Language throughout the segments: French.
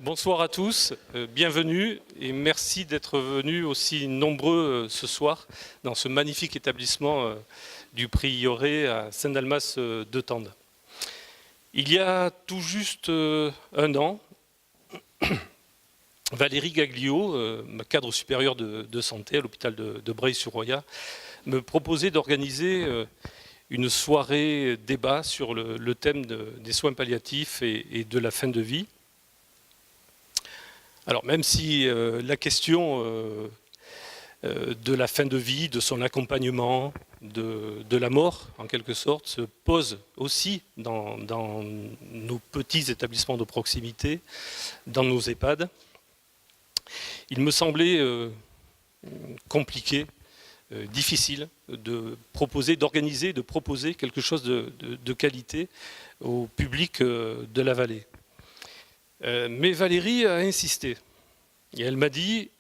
Bonsoir à tous, bienvenue et merci d'être venus aussi nombreux ce soir dans ce magnifique établissement du prieuré à Saint-Dalmas de Tende. Il y a tout juste un an, Valérie Gaglio, ma cadre supérieur de santé à l'hôpital de Breil-sur-Roya, me proposait d'organiser une soirée débat sur le thème des soins palliatifs et de la fin de vie. Alors même si la question de la fin de vie, de son accompagnement, de la mort en quelque sorte, se pose aussi dans nos petits établissements de proximité, dans nos EHPAD, il me semblait compliqué, difficile d'organiser, de proposer quelque chose de qualité au public de la vallée. Mais Valérie a insisté et elle m'a dit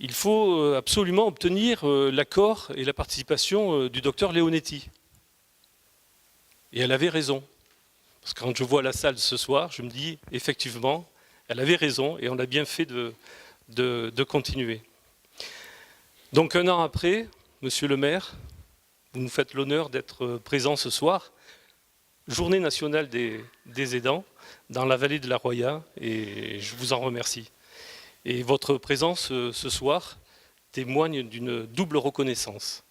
il faut absolument obtenir l'accord et la participation du docteur Leonetti. Et elle avait raison. Parce que quand je vois la salle ce soir, je me dis effectivement, elle avait raison et on a bien fait de continuer. Donc un an après, monsieur le maire, vous nous faites l'honneur d'être présent ce soir, journée nationale des aidants, dans la vallée de la Roya, et je vous en remercie. Et votre présence ce soir témoigne d'une double reconnaissance.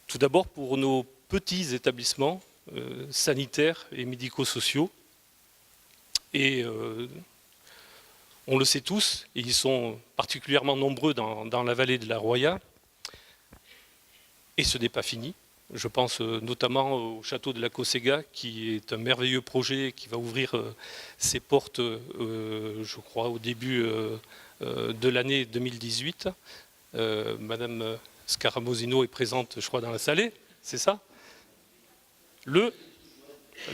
Tout d'abord pour nos petits établissements sanitaires et médico-sociaux. Et on le sait tous, et ils sont particulièrement nombreux dans la vallée de la Roya, et ce n'est pas fini. Je pense notamment au château de la Cosséga, qui est un merveilleux projet qui va ouvrir ses portes, je crois, au début de l'année 2018. Madame Scaramosino est présente, je crois, dans la salle, c'est ça ? Le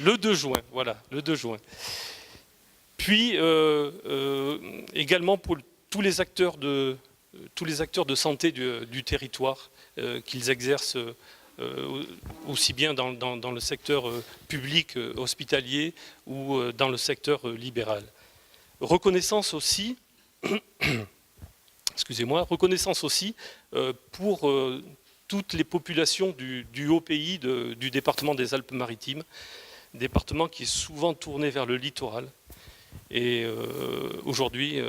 2 juin, voilà, le 2 juin. Puis, également pour tous les acteurs de santé du territoire, qu'ils exercent aussi bien dans le secteur public hospitalier ou dans le secteur libéral. Reconnaissance aussi, excusez-moi, reconnaissance aussi pour toutes les populations du haut pays du département des Alpes-Maritimes, département qui est souvent tourné vers le littoral. Et aujourd'hui,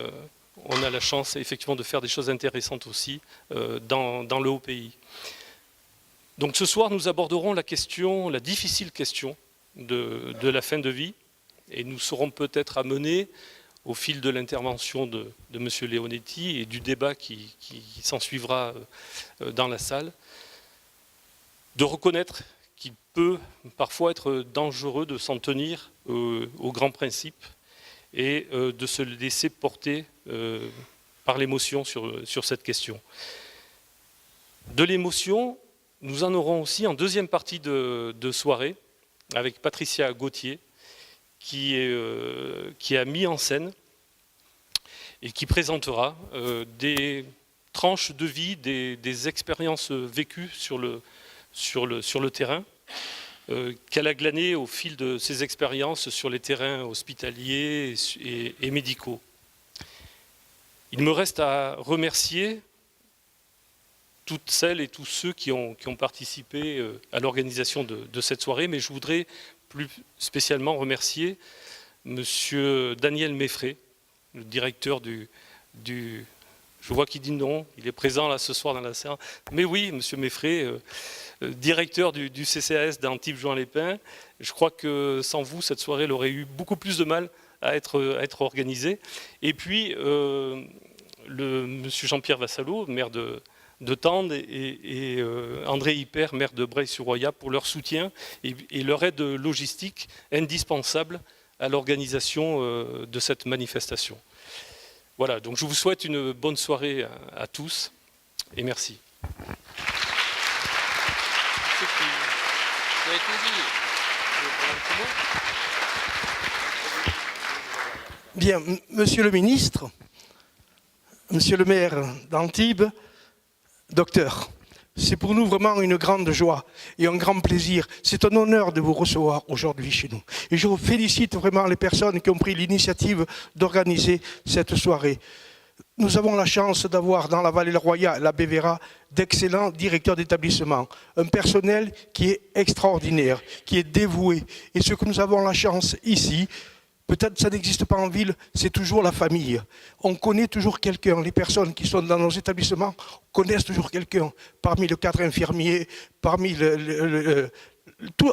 on a la chance effectivement de faire des choses intéressantes aussi dans le haut pays. Donc ce soir, nous aborderons la difficile question de la fin de vie, et nous serons peut-être amenés, au fil de l'intervention de M. Leonetti et du débat qui s'ensuivra dans la salle, de reconnaître qu'il peut parfois être dangereux de s'en tenir aux grands principes et de se laisser porter par l'émotion sur cette question. De l'émotion, nous en aurons aussi en deuxième partie de soirée avec Patricia Gauthier qui a mis en scène et qui présentera des tranches de vie, des expériences vécues sur le terrain qu'elle a glanées au fil de ses expériences sur les terrains hospitaliers et médicaux. Il me reste à remercier toutes celles et tous ceux qui ont participé à l'organisation de cette soirée, mais je voudrais plus spécialement remercier monsieur Daniel Meffray, le directeur je vois qu'il dit non, il est présent là ce soir dans la salle, mais oui, monsieur Meffray, directeur du CCAS d'Antibes-Juan-les-Pins. Je crois que sans vous, cette soirée elle aurait eu beaucoup plus de mal à être organisée. Et puis, monsieur Jean-Pierre Vassallo, maire de Tende, et André Hyper, maire de Breil-sur-Roya, pour leur soutien et leur aide logistique indispensable à l'organisation de cette manifestation. Voilà, donc je vous souhaite une bonne soirée à tous et merci. Bien, monsieur le ministre, monsieur le maire d'Antibes, docteur, c'est pour nous vraiment une grande joie et un grand plaisir. C'est un honneur de vous recevoir aujourd'hui chez nous. Et je félicite vraiment les personnes qui ont pris l'initiative d'organiser cette soirée. Nous avons la chance d'avoir dans la vallée royale, la Bévéra, d'excellents directeurs d'établissement, un personnel qui est extraordinaire, qui est dévoué. Et ce que nous avons la chance ici, peut-être ça n'existe pas en ville, c'est toujours la famille. On connaît toujours quelqu'un. Les personnes qui sont dans nos établissements connaissent toujours quelqu'un. Parmi le cadre infirmier, parmi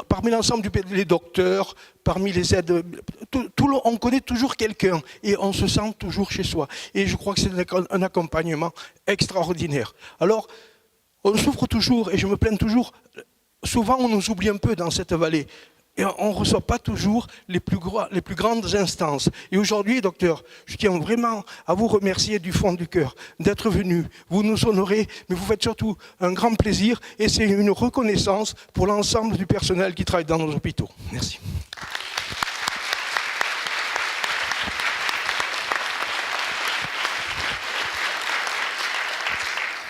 parmi l'ensemble des docteurs, parmi les aides, on connaît toujours quelqu'un et on se sent toujours chez soi. Et je crois que c'est un accompagnement extraordinaire. Alors, on souffre toujours et je me plains toujours. Souvent, on nous oublie un peu dans cette vallée. Et on ne reçoit pas toujours les plus grandes instances. Et aujourd'hui, docteur, je tiens vraiment à vous remercier du fond du cœur d'être venu. Vous nous honorez, mais vous faites surtout un grand plaisir et c'est une reconnaissance pour l'ensemble du personnel qui travaille dans nos hôpitaux. Merci.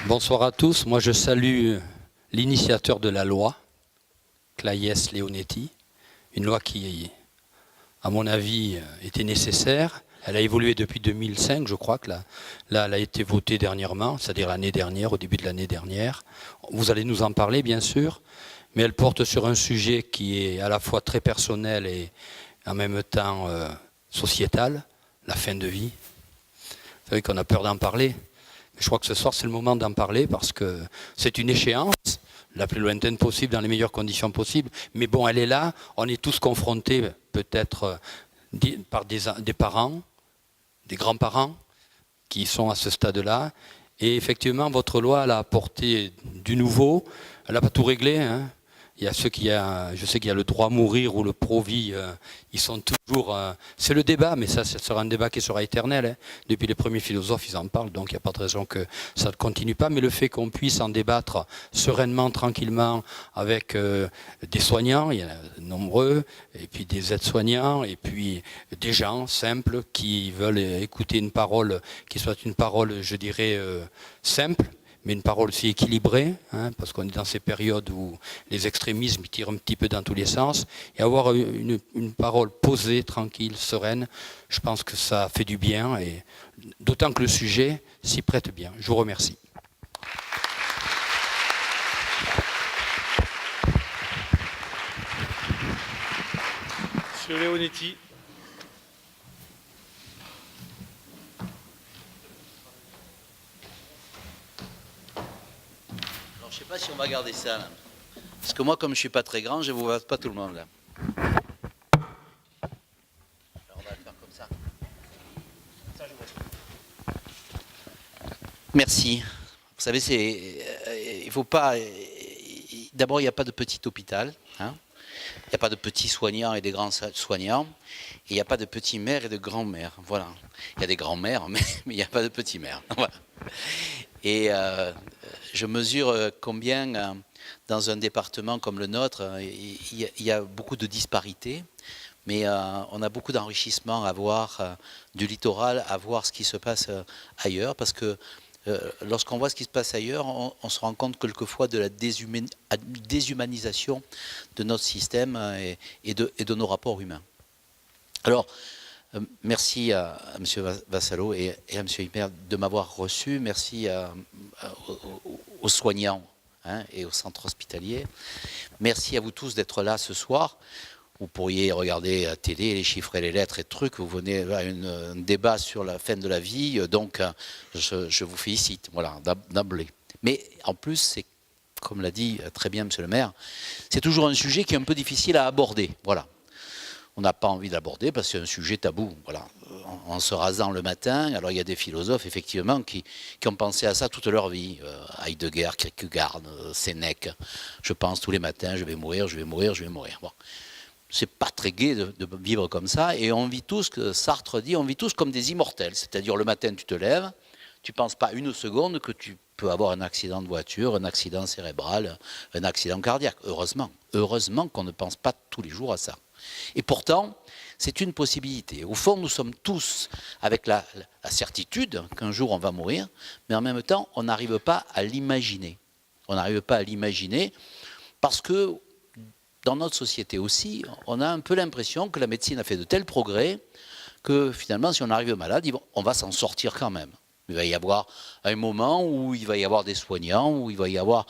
Bonsoir à tous. Moi, je salue l'initiateur de la loi, Claes Leonetti. Une loi qui, à mon avis, était nécessaire. Elle a évolué depuis 2005, je crois que là, elle a été votée dernièrement, c'est-à-dire l'année dernière, au début de l'année dernière. Vous allez nous en parler, bien sûr, mais elle porte sur un sujet qui est à la fois très personnel et en même temps sociétal, la fin de vie. Vous savez qu'on a peur d'en parler. Mais je crois que ce soir, c'est le moment d'en parler parce que c'est une échéance, la plus lointaine possible, dans les meilleures conditions possibles. Mais bon, elle est là, on est tous confrontés peut-être par des parents, des grands-parents qui sont à ce stade-là. Et effectivement, votre loi, elle a apporté du nouveau. Elle n'a pas tout réglé. Hein. Il y a ceux je sais qu'il y a le droit à mourir ou le pro-vie, ils sont toujours... c'est le débat, mais ça sera un débat qui sera éternel. Hein. Depuis les premiers philosophes, ils en parlent, donc il n'y a pas de raison que ça ne continue pas. Mais le fait qu'on puisse en débattre sereinement, tranquillement, avec des soignants, il y en a nombreux, et puis des aides-soignants, et puis des gens simples qui veulent écouter une parole qui soit une parole, je dirais, simple, mais une parole aussi équilibrée, hein, parce qu'on est dans ces périodes où les extrémismes tirent un petit peu dans tous les sens, et avoir une parole posée, tranquille, sereine, je pense que ça fait du bien, et d'autant que le sujet s'y prête bien. Je vous remercie. Monsieur Leonetti. Je ne sais pas si on va garder ça là. Parce que moi, comme je ne suis pas très grand, je ne vous vois pas tout le monde là. Alors on va le faire comme ça. Merci. Vous savez, il faut pas. D'abord, il n'y a pas de petit hôpital. Hein. Il n'y a pas de petits soignants et des grands soignants. Et il n'y a pas de petits mères et de grands-mères. Voilà. Il y a des grands-mères, mais il n'y a pas de petits mères. Voilà. Et je mesure combien, dans un département comme le nôtre, il y a beaucoup de disparités, mais on a beaucoup d'enrichissement à voir du littoral, à voir ce qui se passe ailleurs, parce que lorsqu'on voit ce qui se passe ailleurs, on se rend compte quelquefois de la déshumanisation de notre système et de nos rapports humains. Alors, merci à M. Vassallo et à M. Hymer de m'avoir reçu. Merci aux soignants et au centre hospitalier. Merci à vous tous d'être là ce soir. Vous pourriez regarder la télé, les chiffres et les lettres et trucs. Vous venez à un débat sur la fin de la vie. Donc, je vous félicite, voilà, d'emblée. Mais en plus, c'est, comme l'a dit très bien M. le maire, c'est toujours un sujet qui est un peu difficile à aborder. Voilà. On n'a pas envie d'aborder parce que c'est un sujet tabou. Voilà. En se rasant le matin, alors il y a des philosophes effectivement qui ont pensé à ça toute leur vie. Heidegger, Kierkegaard, Sénèque. Je pense tous les matins, je vais mourir, je vais mourir, je vais mourir. Bon. C'est pas très gai de vivre comme ça. Et on vit tous, que Sartre dit, on vit tous comme des immortels. C'est-à-dire le matin tu te lèves, tu ne penses pas une seconde que tu peux avoir un accident de voiture, un accident cérébral, un accident cardiaque. Heureusement. Heureusement qu'on ne pense pas tous les jours à ça. Et pourtant, c'est une possibilité. Au fond, nous sommes tous avec la certitude qu'un jour on va mourir, mais en même temps, on n'arrive pas à l'imaginer. On n'arrive pas à l'imaginer parce que dans notre société aussi, on a un peu l'impression que la médecine a fait de tels progrès que finalement, si on arrive malade, on va s'en sortir quand même. Il va y avoir un moment où il va y avoir des soignants, où il va y avoir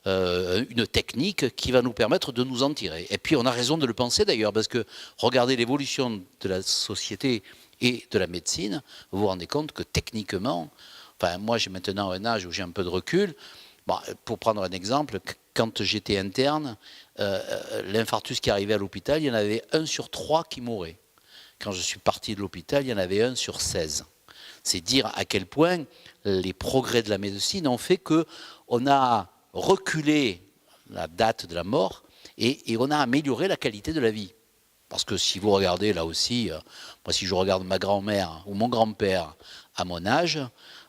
une technique qui va nous permettre de nous en tirer. Et puis on a raison de le penser d'ailleurs, parce que regardez l'évolution de la société et de la médecine, vous vous rendez compte que techniquement, enfin moi j'ai maintenant un âge où j'ai un peu de recul. Bon, pour prendre un exemple, quand j'étais interne, l'infarctus qui arrivait à l'hôpital, il y en avait 1 sur 3 qui mourait. Quand je suis parti de l'hôpital, il y en avait 1 sur 16. C'est dire à quel point les progrès de la médecine ont fait qu'on a reculé la date de la mort et on a amélioré la qualité de la vie. Parce que si vous regardez là aussi, moi si je regarde ma grand-mère ou mon grand-père à mon âge,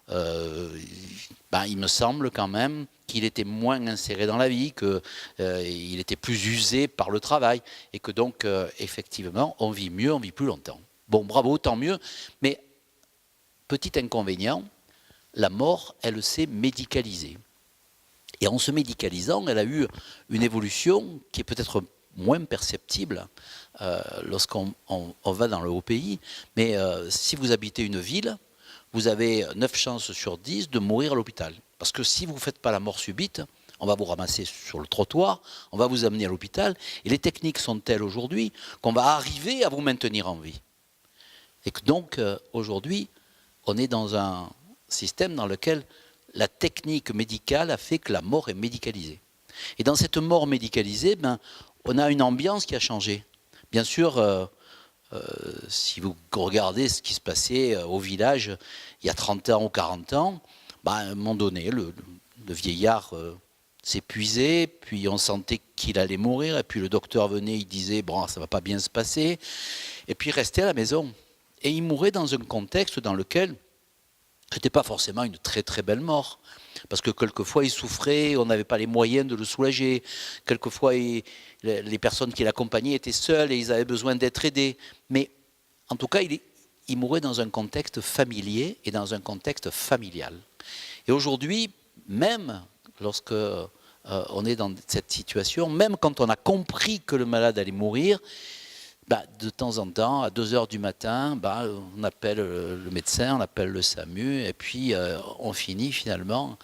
il me semble quand même qu'il était moins inséré dans la vie, qu'il était plus usé par le travail et que donc effectivement on vit mieux, on vit plus longtemps. Bon, bravo, tant mieux, mais petit inconvénient, la mort, elle s'est médicalisée. Et en se médicalisant, elle a eu une évolution qui est peut-être moins perceptible lorsqu'on va dans le haut pays. Mais si vous habitez une ville, vous avez 9 chances sur 10 de mourir à l'hôpital. Parce que si vous ne faites pas la mort subite, on va vous ramasser sur le trottoir, on va vous amener à l'hôpital. Et les techniques sont telles aujourd'hui qu'on va arriver à vous maintenir en vie. Et que donc, aujourd'hui, on est dans un système dans lequel la technique médicale a fait que la mort est médicalisée. Et dans cette mort médicalisée, on a une ambiance qui a changé. Bien sûr, si vous regardez ce qui se passait au village il y a 30 ans ou 40 ans, à un moment donné, le vieillard s'épuisait, puis on sentait qu'il allait mourir, et puis le docteur venait, il disait « bon, ça ne va pas bien se passer », et puis il restait à la maison. Et il mourait dans un contexte dans lequel ce n'était pas forcément une très très belle mort. Parce que quelquefois il souffrait, on n'avait pas les moyens de le soulager. Quelquefois les personnes qui l'accompagnaient étaient seules et ils avaient besoin d'être aidés. Mais en tout cas, il mourait dans un contexte familier et dans un contexte familial. Et aujourd'hui, même lorsque on est dans cette situation, même quand on a compris que le malade allait mourir, de temps en temps, à 2 heures du matin, on appelle le médecin, on appelle le SAMU, et puis on finit finalement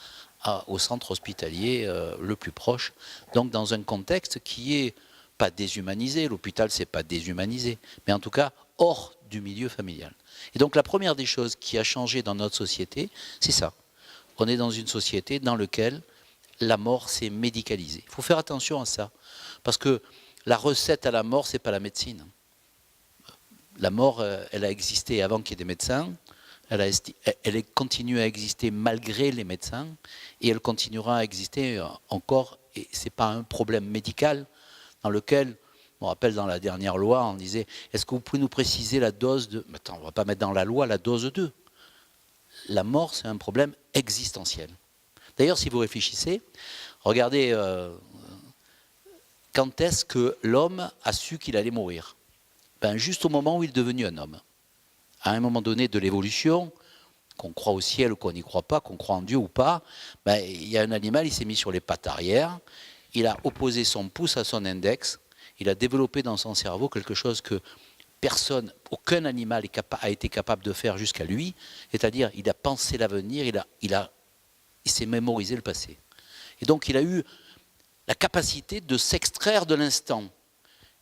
au centre hospitalier le plus proche. Donc dans un contexte qui est pas déshumanisé, l'hôpital c'est pas déshumanisé, mais en tout cas hors du milieu familial. Et donc la première des choses qui a changé dans notre société, c'est ça. On est dans une société dans laquelle la mort s'est médicalisée. Il faut faire attention à ça, parce que la recette à la mort, ce n'est pas la médecine. La mort, elle a existé avant qu'il y ait des médecins, elle continue à exister malgré les médecins, et elle continuera à exister encore, et ce n'est pas un problème médical dans lequel, on rappelle dans la dernière loi, on disait, est-ce que vous pouvez nous préciser la dose de... Attends, on ne va pas mettre dans la loi la dose 2. La mort, c'est un problème existentiel. D'ailleurs, si vous réfléchissez, regardez... quand est-ce que l'homme a su qu'il allait mourir? Juste au moment où il est devenu un homme. À un moment donné de l'évolution, qu'on croit au ciel ou qu'on n'y croit pas, qu'on croit en Dieu ou pas, il y a un animal, il s'est mis sur les pattes arrière, il a opposé son pouce à son index, il a développé dans son cerveau quelque chose que personne, aucun animal a été capable de faire jusqu'à lui, c'est-à-dire il a pensé l'avenir, il s'est mémorisé le passé. Et donc il a eu la capacité de s'extraire de l'instant.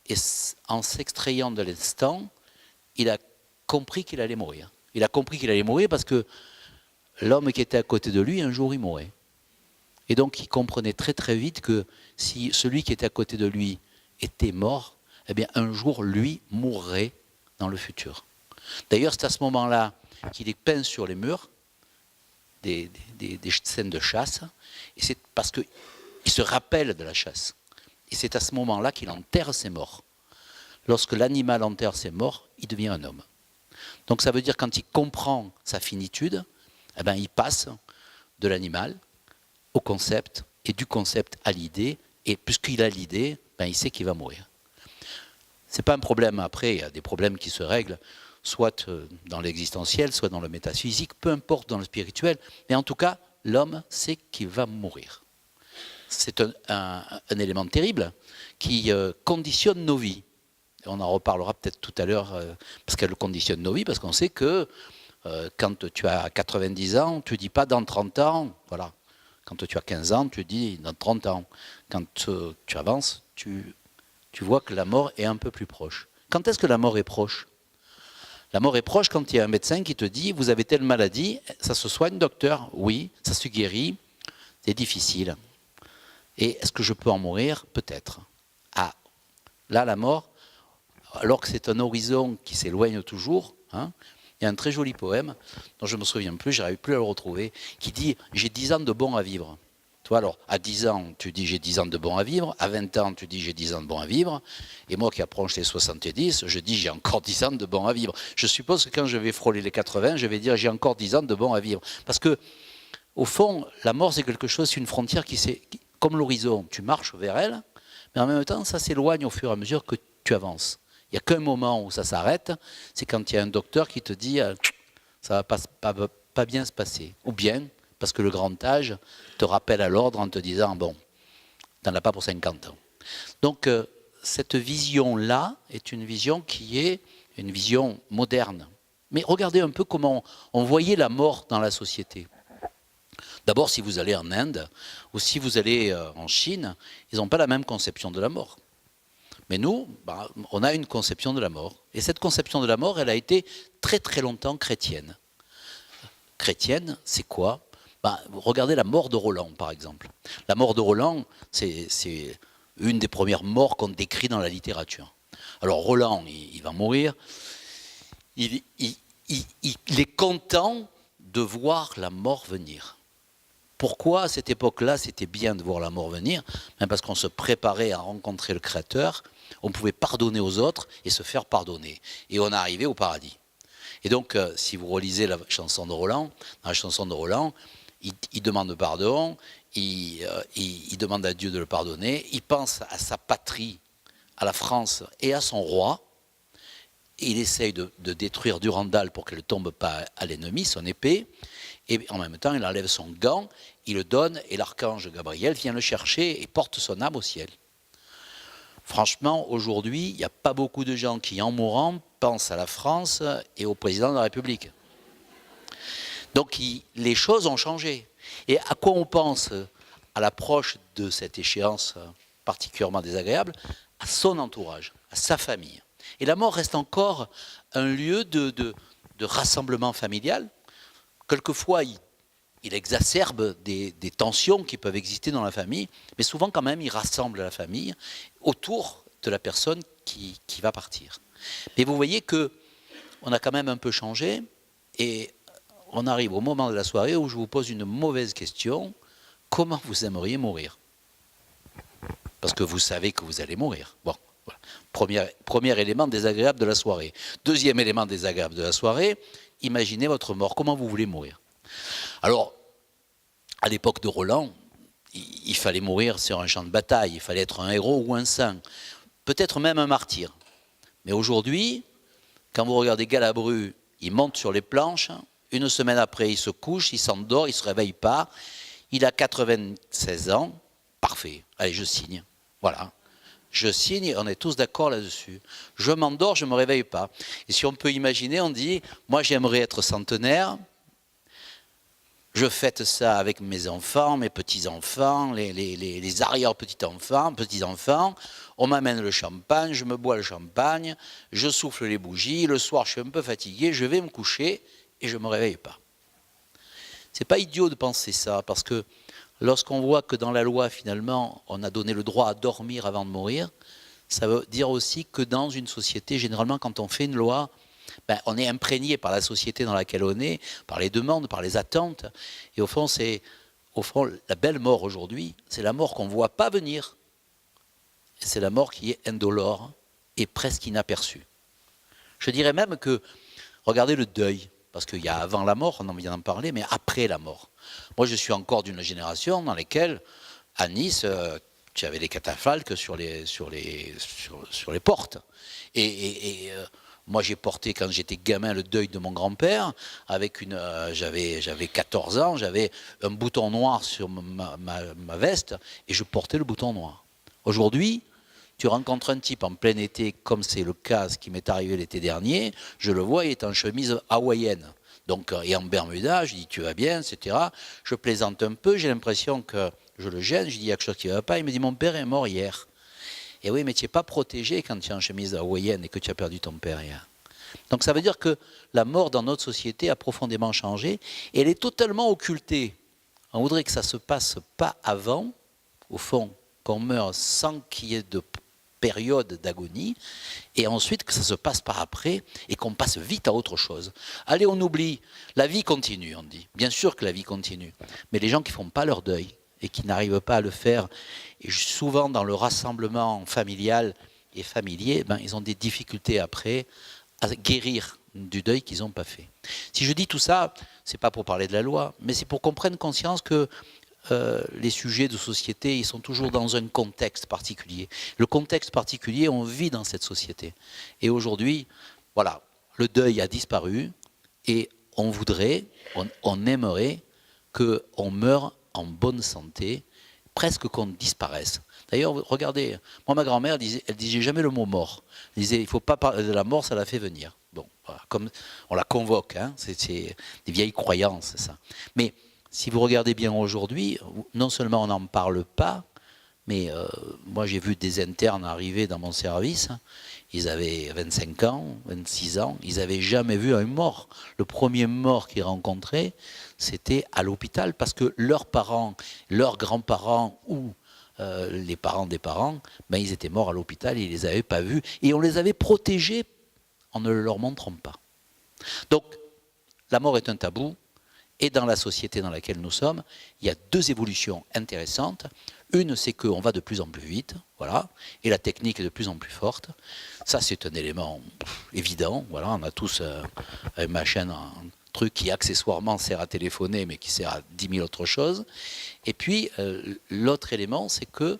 Et en s'extrayant de l'instant, il a compris qu'il allait mourir. Il a compris qu'il allait mourir parce que l'homme qui était à côté de lui, un jour, il mourrait. Et donc, il comprenait très très vite que si celui qui était à côté de lui était mort, eh bien, un jour, lui mourrait dans le futur. D'ailleurs, c'est à ce moment-là qu'il est peint sur les murs des scènes de chasse. Et c'est parce que il se rappelle de la chasse. Et c'est à ce moment-là qu'il enterre ses morts. Lorsque l'animal enterre ses morts, il devient un homme. Donc ça veut dire quand il comprend sa finitude, il passe de l'animal au concept, et du concept à l'idée, et puisqu'il a l'idée, il sait qu'il va mourir. Ce n'est pas un problème. Après, il y a des problèmes qui se règlent, soit dans l'existentiel, soit dans le métaphysique, peu importe dans le spirituel, mais en tout cas, l'homme sait qu'il va mourir. c'est un élément terrible qui conditionne nos vies. Et on en reparlera peut-être tout à l'heure, parce qu'elle conditionne nos vies, parce qu'on sait que quand tu as 90 ans, tu ne dis pas dans 30 ans, voilà. Quand tu as 15 ans, tu dis dans 30 ans. Quand tu avances, tu vois que la mort est un peu plus proche. Quand est-ce que la mort est proche? La mort est proche quand il y a un médecin qui te dit « Vous avez telle maladie, ça se soigne, docteur ?» Oui, ça se guérit, c'est difficile. Et est-ce que je peux en mourir? Peut-être. Ah, là, la mort, alors que c'est un horizon qui s'éloigne toujours, hein, il y a un très joli poème, dont je ne me souviens plus, je n'arrive plus à le retrouver, qui dit « J'ai 10 ans de bon à vivre ». Tu vois, alors, à 10 ans, tu dis « J'ai 10 ans de bon à vivre ». À 20 ans, tu dis « J'ai 10 ans de bon à vivre ». Et moi qui approche les 70, je dis « J'ai encore 10 ans de bon à vivre ». Je suppose que quand je vais frôler les 80, je vais dire « J'ai encore 10 ans de bon à vivre ». Parce que, au fond, la mort, c'est quelque chose, c'est une frontière comme l'horizon. Tu marches vers elle, mais en même temps, ça s'éloigne au fur et à mesure que tu avances. Il n'y a qu'un moment où ça s'arrête, c'est quand il y a un docteur qui te dit ça ne va pas bien se passer. Ou bien, parce que le grand âge te rappelle à l'ordre en te disant bon, tu n'en as pas pour 50 ans. Donc, cette vision-là est une vision qui est une vision moderne. Mais regardez un peu comment on voyait la mort dans la société. D'abord, si vous allez en Inde ou si vous allez en Chine, ils n'ont pas la même conception de la mort. Mais nous, on a une conception de la mort. Et cette conception de la mort, elle a été très très longtemps chrétienne. Chrétienne, c'est quoi? Regardez la mort de Roland, par exemple. La mort de Roland, c'est une des premières morts qu'on décrit dans la littérature. Alors Roland, il va mourir. Il est content de voir la mort venir. Pourquoi à cette époque-là, c'était bien de voir la mort venir? Même parce qu'on se préparait à rencontrer le Créateur, on pouvait pardonner aux autres et se faire pardonner. Et on arrivait au paradis. Et donc, si vous relisez la chanson de Roland, dans la chanson de Roland, il demande pardon, il demande à Dieu de le pardonner, il pense à sa patrie, à la France et à son roi. Et il essaye de détruire Durandal pour qu'elle ne tombe pas à l'ennemi, son épée. Et en même temps, il enlève son gant, il le donne, et l'archange Gabriel vient le chercher et porte son âme au ciel. Franchement, aujourd'hui, il n'y a pas beaucoup de gens qui, en mourant, pensent à la France et au président de la République. Donc, les choses ont changé. Et à quoi on pense à l'approche de cette échéance particulièrement désagréable? À son entourage, à sa famille. Et la mort reste encore un lieu de rassemblement familial. Quelquefois, il exacerbe des tensions qui peuvent exister dans la famille, mais souvent quand même, il rassemble la famille autour de la personne qui va partir. Mais vous voyez qu'on a quand même un peu changé, et on arrive au moment de la soirée où je vous pose une mauvaise question. Comment vous aimeriez mourir? Parce que vous savez que vous allez mourir. Bon, voilà. Premier élément désagréable de la soirée. Deuxième élément désagréable de la soirée, imaginez votre mort. Comment vous voulez mourir? Alors, à l'époque de Roland, il fallait mourir sur un champ de bataille, il fallait être un héros ou un saint, peut-être même un martyr. Mais aujourd'hui, quand vous regardez Galabru, il monte sur les planches, une semaine après il se couche, il s'endort, il ne se réveille pas, il a 96 ans, parfait, allez je signe, voilà. Je signe, on est tous d'accord là-dessus. Je m'endors, je ne me réveille pas. Et si on peut imaginer, on dit, moi j'aimerais être centenaire, je fête ça avec mes enfants, mes petits-enfants, les arrière-petits-enfants, on m'amène le champagne, je me bois le champagne, je souffle les bougies, le soir je suis un peu fatigué, je vais me coucher et je ne me réveille pas. C'est pas idiot de penser ça, parce que lorsqu'on voit que dans la loi, finalement, on a donné le droit à dormir avant de mourir, ça veut dire aussi que dans une société, généralement, quand on fait une loi, on est imprégné par la société dans laquelle on est, par les demandes, par les attentes. Et au fond, la belle mort aujourd'hui, c'est la mort qu'on ne voit pas venir. C'est la mort qui est indolore et presque inaperçue. Je dirais même que, regardez le deuil, parce qu'il y a avant la mort, on en vient d'en parler, mais après la mort. Moi, je suis encore d'une génération dans laquelle, à Nice, tu avais des catafalques sur les portes. Et Moi, j'ai porté, quand j'étais gamin, le deuil de mon grand-père. Avec j'avais 14 ans, j'avais un bouton noir sur ma veste et je portais le bouton noir. Aujourd'hui, tu rencontres un type en plein été, comme c'est le cas, ce qui m'est arrivé l'été dernier, je le vois, il est en chemise hawaïenne. Donc, et en Bermuda, je dis tu vas bien, etc. Je plaisante un peu, j'ai l'impression que je le gêne, je dis il y a quelque chose qui ne va pas. Il me dit mon père est mort hier. Et oui, mais tu n'es pas protégé quand tu es en chemise hawaïenne et que tu as perdu ton père hier. Donc ça veut dire que la mort dans notre société a profondément changé et elle est totalement occultée. On voudrait que ça ne se passe pas avant, au fond, qu'on meure sans qu'il y ait de période d'agonie, et ensuite que ça se passe par après et qu'on passe vite à autre chose. Allez, on oublie, la vie continue, on dit. Bien sûr que la vie continue, mais les gens qui ne font pas leur deuil et qui n'arrivent pas à le faire, et souvent dans le rassemblement familial et familier, ben, ils ont des difficultés après à guérir du deuil qu'ils n'ont pas fait. Si je dis tout ça, c'est pas pour parler de la loi, mais c'est pour qu'on prenne conscience que les sujets de société, ils sont toujours dans un contexte particulier. Le contexte particulier, on vit dans cette société. Et aujourd'hui, voilà, le deuil a disparu et on voudrait, on aimerait qu'on meure en bonne santé, presque qu'on disparaisse. D'ailleurs, regardez, moi ma grand-mère, elle disait jamais le mot mort. Elle disait, il ne faut pas parler de la mort, ça la fait venir. Bon, voilà, comme on la convoque, hein, c'est des vieilles croyances, ça. Mais si vous regardez bien aujourd'hui, non seulement on n'en parle pas, mais moi j'ai vu des internes arriver dans mon service, ils avaient 25 ans, 26 ans, ils n'avaient jamais vu un mort. Le premier mort qu'ils rencontraient, c'était à l'hôpital parce que leurs parents, leurs grands-parents ou les parents des parents, ben, ils étaient morts à l'hôpital, ils ne les avaient pas vus et on les avait protégés en ne leur montrant pas. Donc la mort est un tabou. Et dans la société dans laquelle nous sommes, il y a deux évolutions intéressantes. Une, c'est qu'on va de plus en plus vite, voilà, et la technique est de plus en plus forte. Ça, c'est un élément évident. Voilà, on a tous un machin, un truc qui accessoirement sert à téléphoner, mais qui sert à 10 000 autres choses. Et puis, l'autre élément, c'est que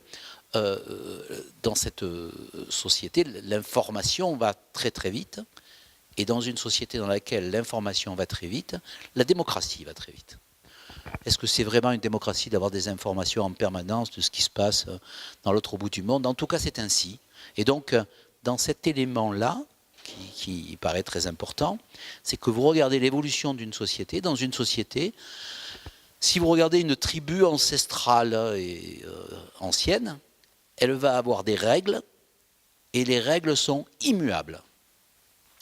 dans cette société, l'information va très très vite. Et dans une société dans laquelle l'information va très vite, la démocratie va très vite. Est-ce que c'est vraiment une démocratie d'avoir des informations en permanence de ce qui se passe dans l'autre bout du monde? En tout cas, c'est ainsi. Et donc, dans cet élément-là, qui paraît très important, c'est que vous regardez l'évolution d'une société. Dans une société, si vous regardez une tribu ancestrale et ancienne, elle va avoir des règles, et les règles sont immuables.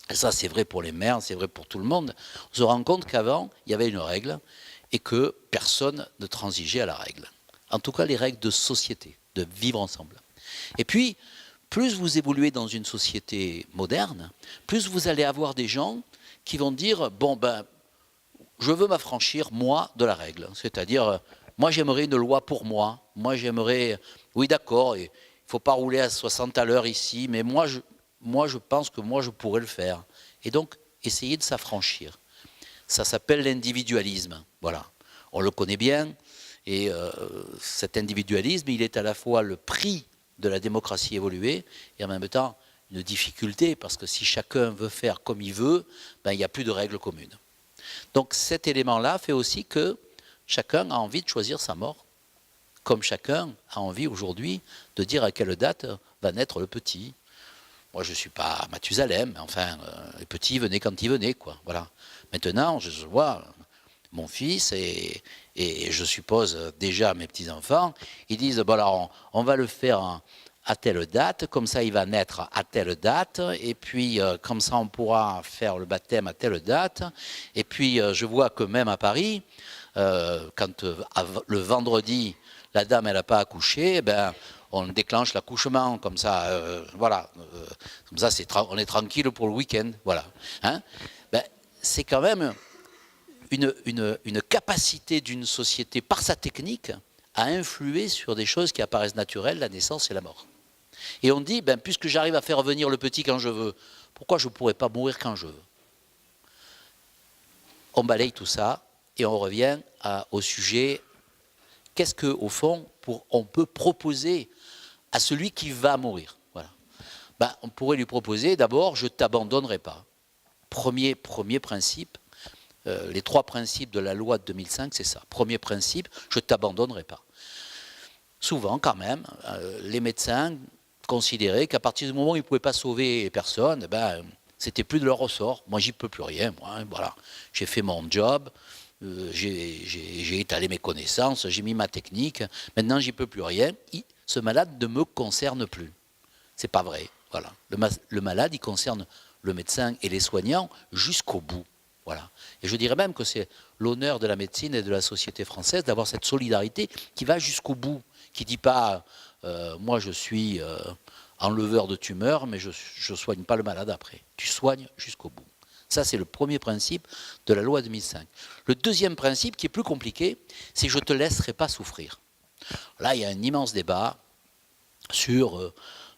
Et ça, c'est vrai pour les mères, c'est vrai pour tout le monde. On se rend compte qu'avant, il y avait une règle et que personne ne transigeait à la règle. En tout cas, les règles de société, de vivre ensemble. Et puis, plus vous évoluez dans une société moderne, plus vous allez avoir des gens qui vont dire, bon, ben, je veux m'affranchir, moi, de la règle. C'est-à-dire, moi, j'aimerais une loi pour moi. Moi, j'aimerais, oui, d'accord, il ne faut pas rouler à 60 à l'heure ici, mais moi, je pense que moi, je pourrais le faire. Et donc, essayer de s'affranchir. Ça s'appelle l'individualisme. Voilà. On le connaît bien. Et cet individualisme, il est à la fois le prix de la démocratie évoluée et en même temps une difficulté, parce que si chacun veut faire comme il veut, ben, il n'y a plus de règles communes. Donc cet élément-là fait aussi que chacun a envie de choisir sa mort, comme chacun a envie aujourd'hui de dire à quelle date va naître le petit. Moi, je ne suis pas Mathusalem, mais enfin, les petits venaient quand ils venaient, quoi. Voilà. Maintenant, je vois mon fils et je suppose déjà mes petits-enfants, ils disent, bon alors, on va le faire à telle date, comme ça il va naître à telle date, et puis comme ça on pourra faire le baptême à telle date, et puis je vois que même à Paris, quand le vendredi, la dame elle n'a pas accouché, ben, on déclenche l'accouchement, comme ça, voilà, comme ça on est tranquille pour le week-end, voilà. Hein, ben, c'est quand même une capacité d'une société, par sa technique, à influer sur des choses qui apparaissent naturelles, la naissance et la mort. Et on dit, ben, puisque j'arrive à faire venir le petit quand je veux, pourquoi je ne pourrais pas mourir quand je veux? On balaye tout ça et on revient au sujet, qu'est-ce qu'au fond, on peut proposer à celui qui va mourir? Voilà. ben, on pourrait lui proposer d'abord, je ne t'abandonnerai pas. Premier principe, les 3 principes de la loi de 2005, c'est ça. Premier principe, je ne t'abandonnerai pas. Souvent, quand même, les médecins considéraient qu'à partir du moment où ils ne pouvaient pas sauver personne, ben, c'était plus de leur ressort. Moi, j'y peux plus rien. Moi, hein, voilà. J'ai fait mon job, j'ai étalé mes connaissances, j'ai mis ma technique. Maintenant, j'y peux plus rien. Ce malade ne me concerne plus. C'est pas vrai. Voilà. Le malade, il concerne le médecin et les soignants jusqu'au bout. Voilà. Et je dirais même que c'est l'honneur de la médecine et de la société française d'avoir cette solidarité qui va jusqu'au bout, qui ne dit pas moi je suis enleveur de tumeurs, mais je ne soigne pas le malade après. Tu soignes jusqu'au bout. Ça, c'est le premier principe de la loi 2005. Le deuxième principe, qui est plus compliqué, c'est je ne te laisserai pas souffrir. Là, il y a un immense débat sur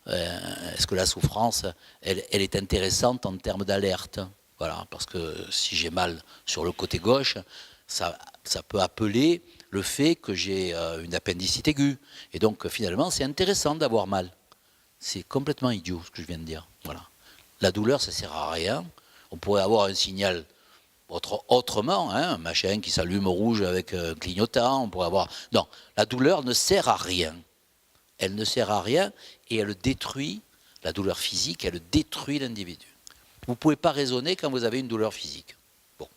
est-ce que la souffrance, elle est intéressante en termes d'alerte. Voilà, parce que si j'ai mal sur le côté gauche, ça peut appeler le fait que j'ai une appendicite aiguë. Et donc, finalement, c'est intéressant d'avoir mal. C'est complètement idiot, ce que je viens de dire. Voilà. La douleur, ça ne sert à rien. On pourrait avoir un signal autrement, hein, un machin qui s'allume au rouge avec un clignotant. On pourrait avoir... Non, la douleur ne sert à rien. Elle ne sert à rien et elle détruit, la douleur physique, elle détruit l'individu. Vous ne pouvez pas raisonner quand vous avez une douleur physique. Bon,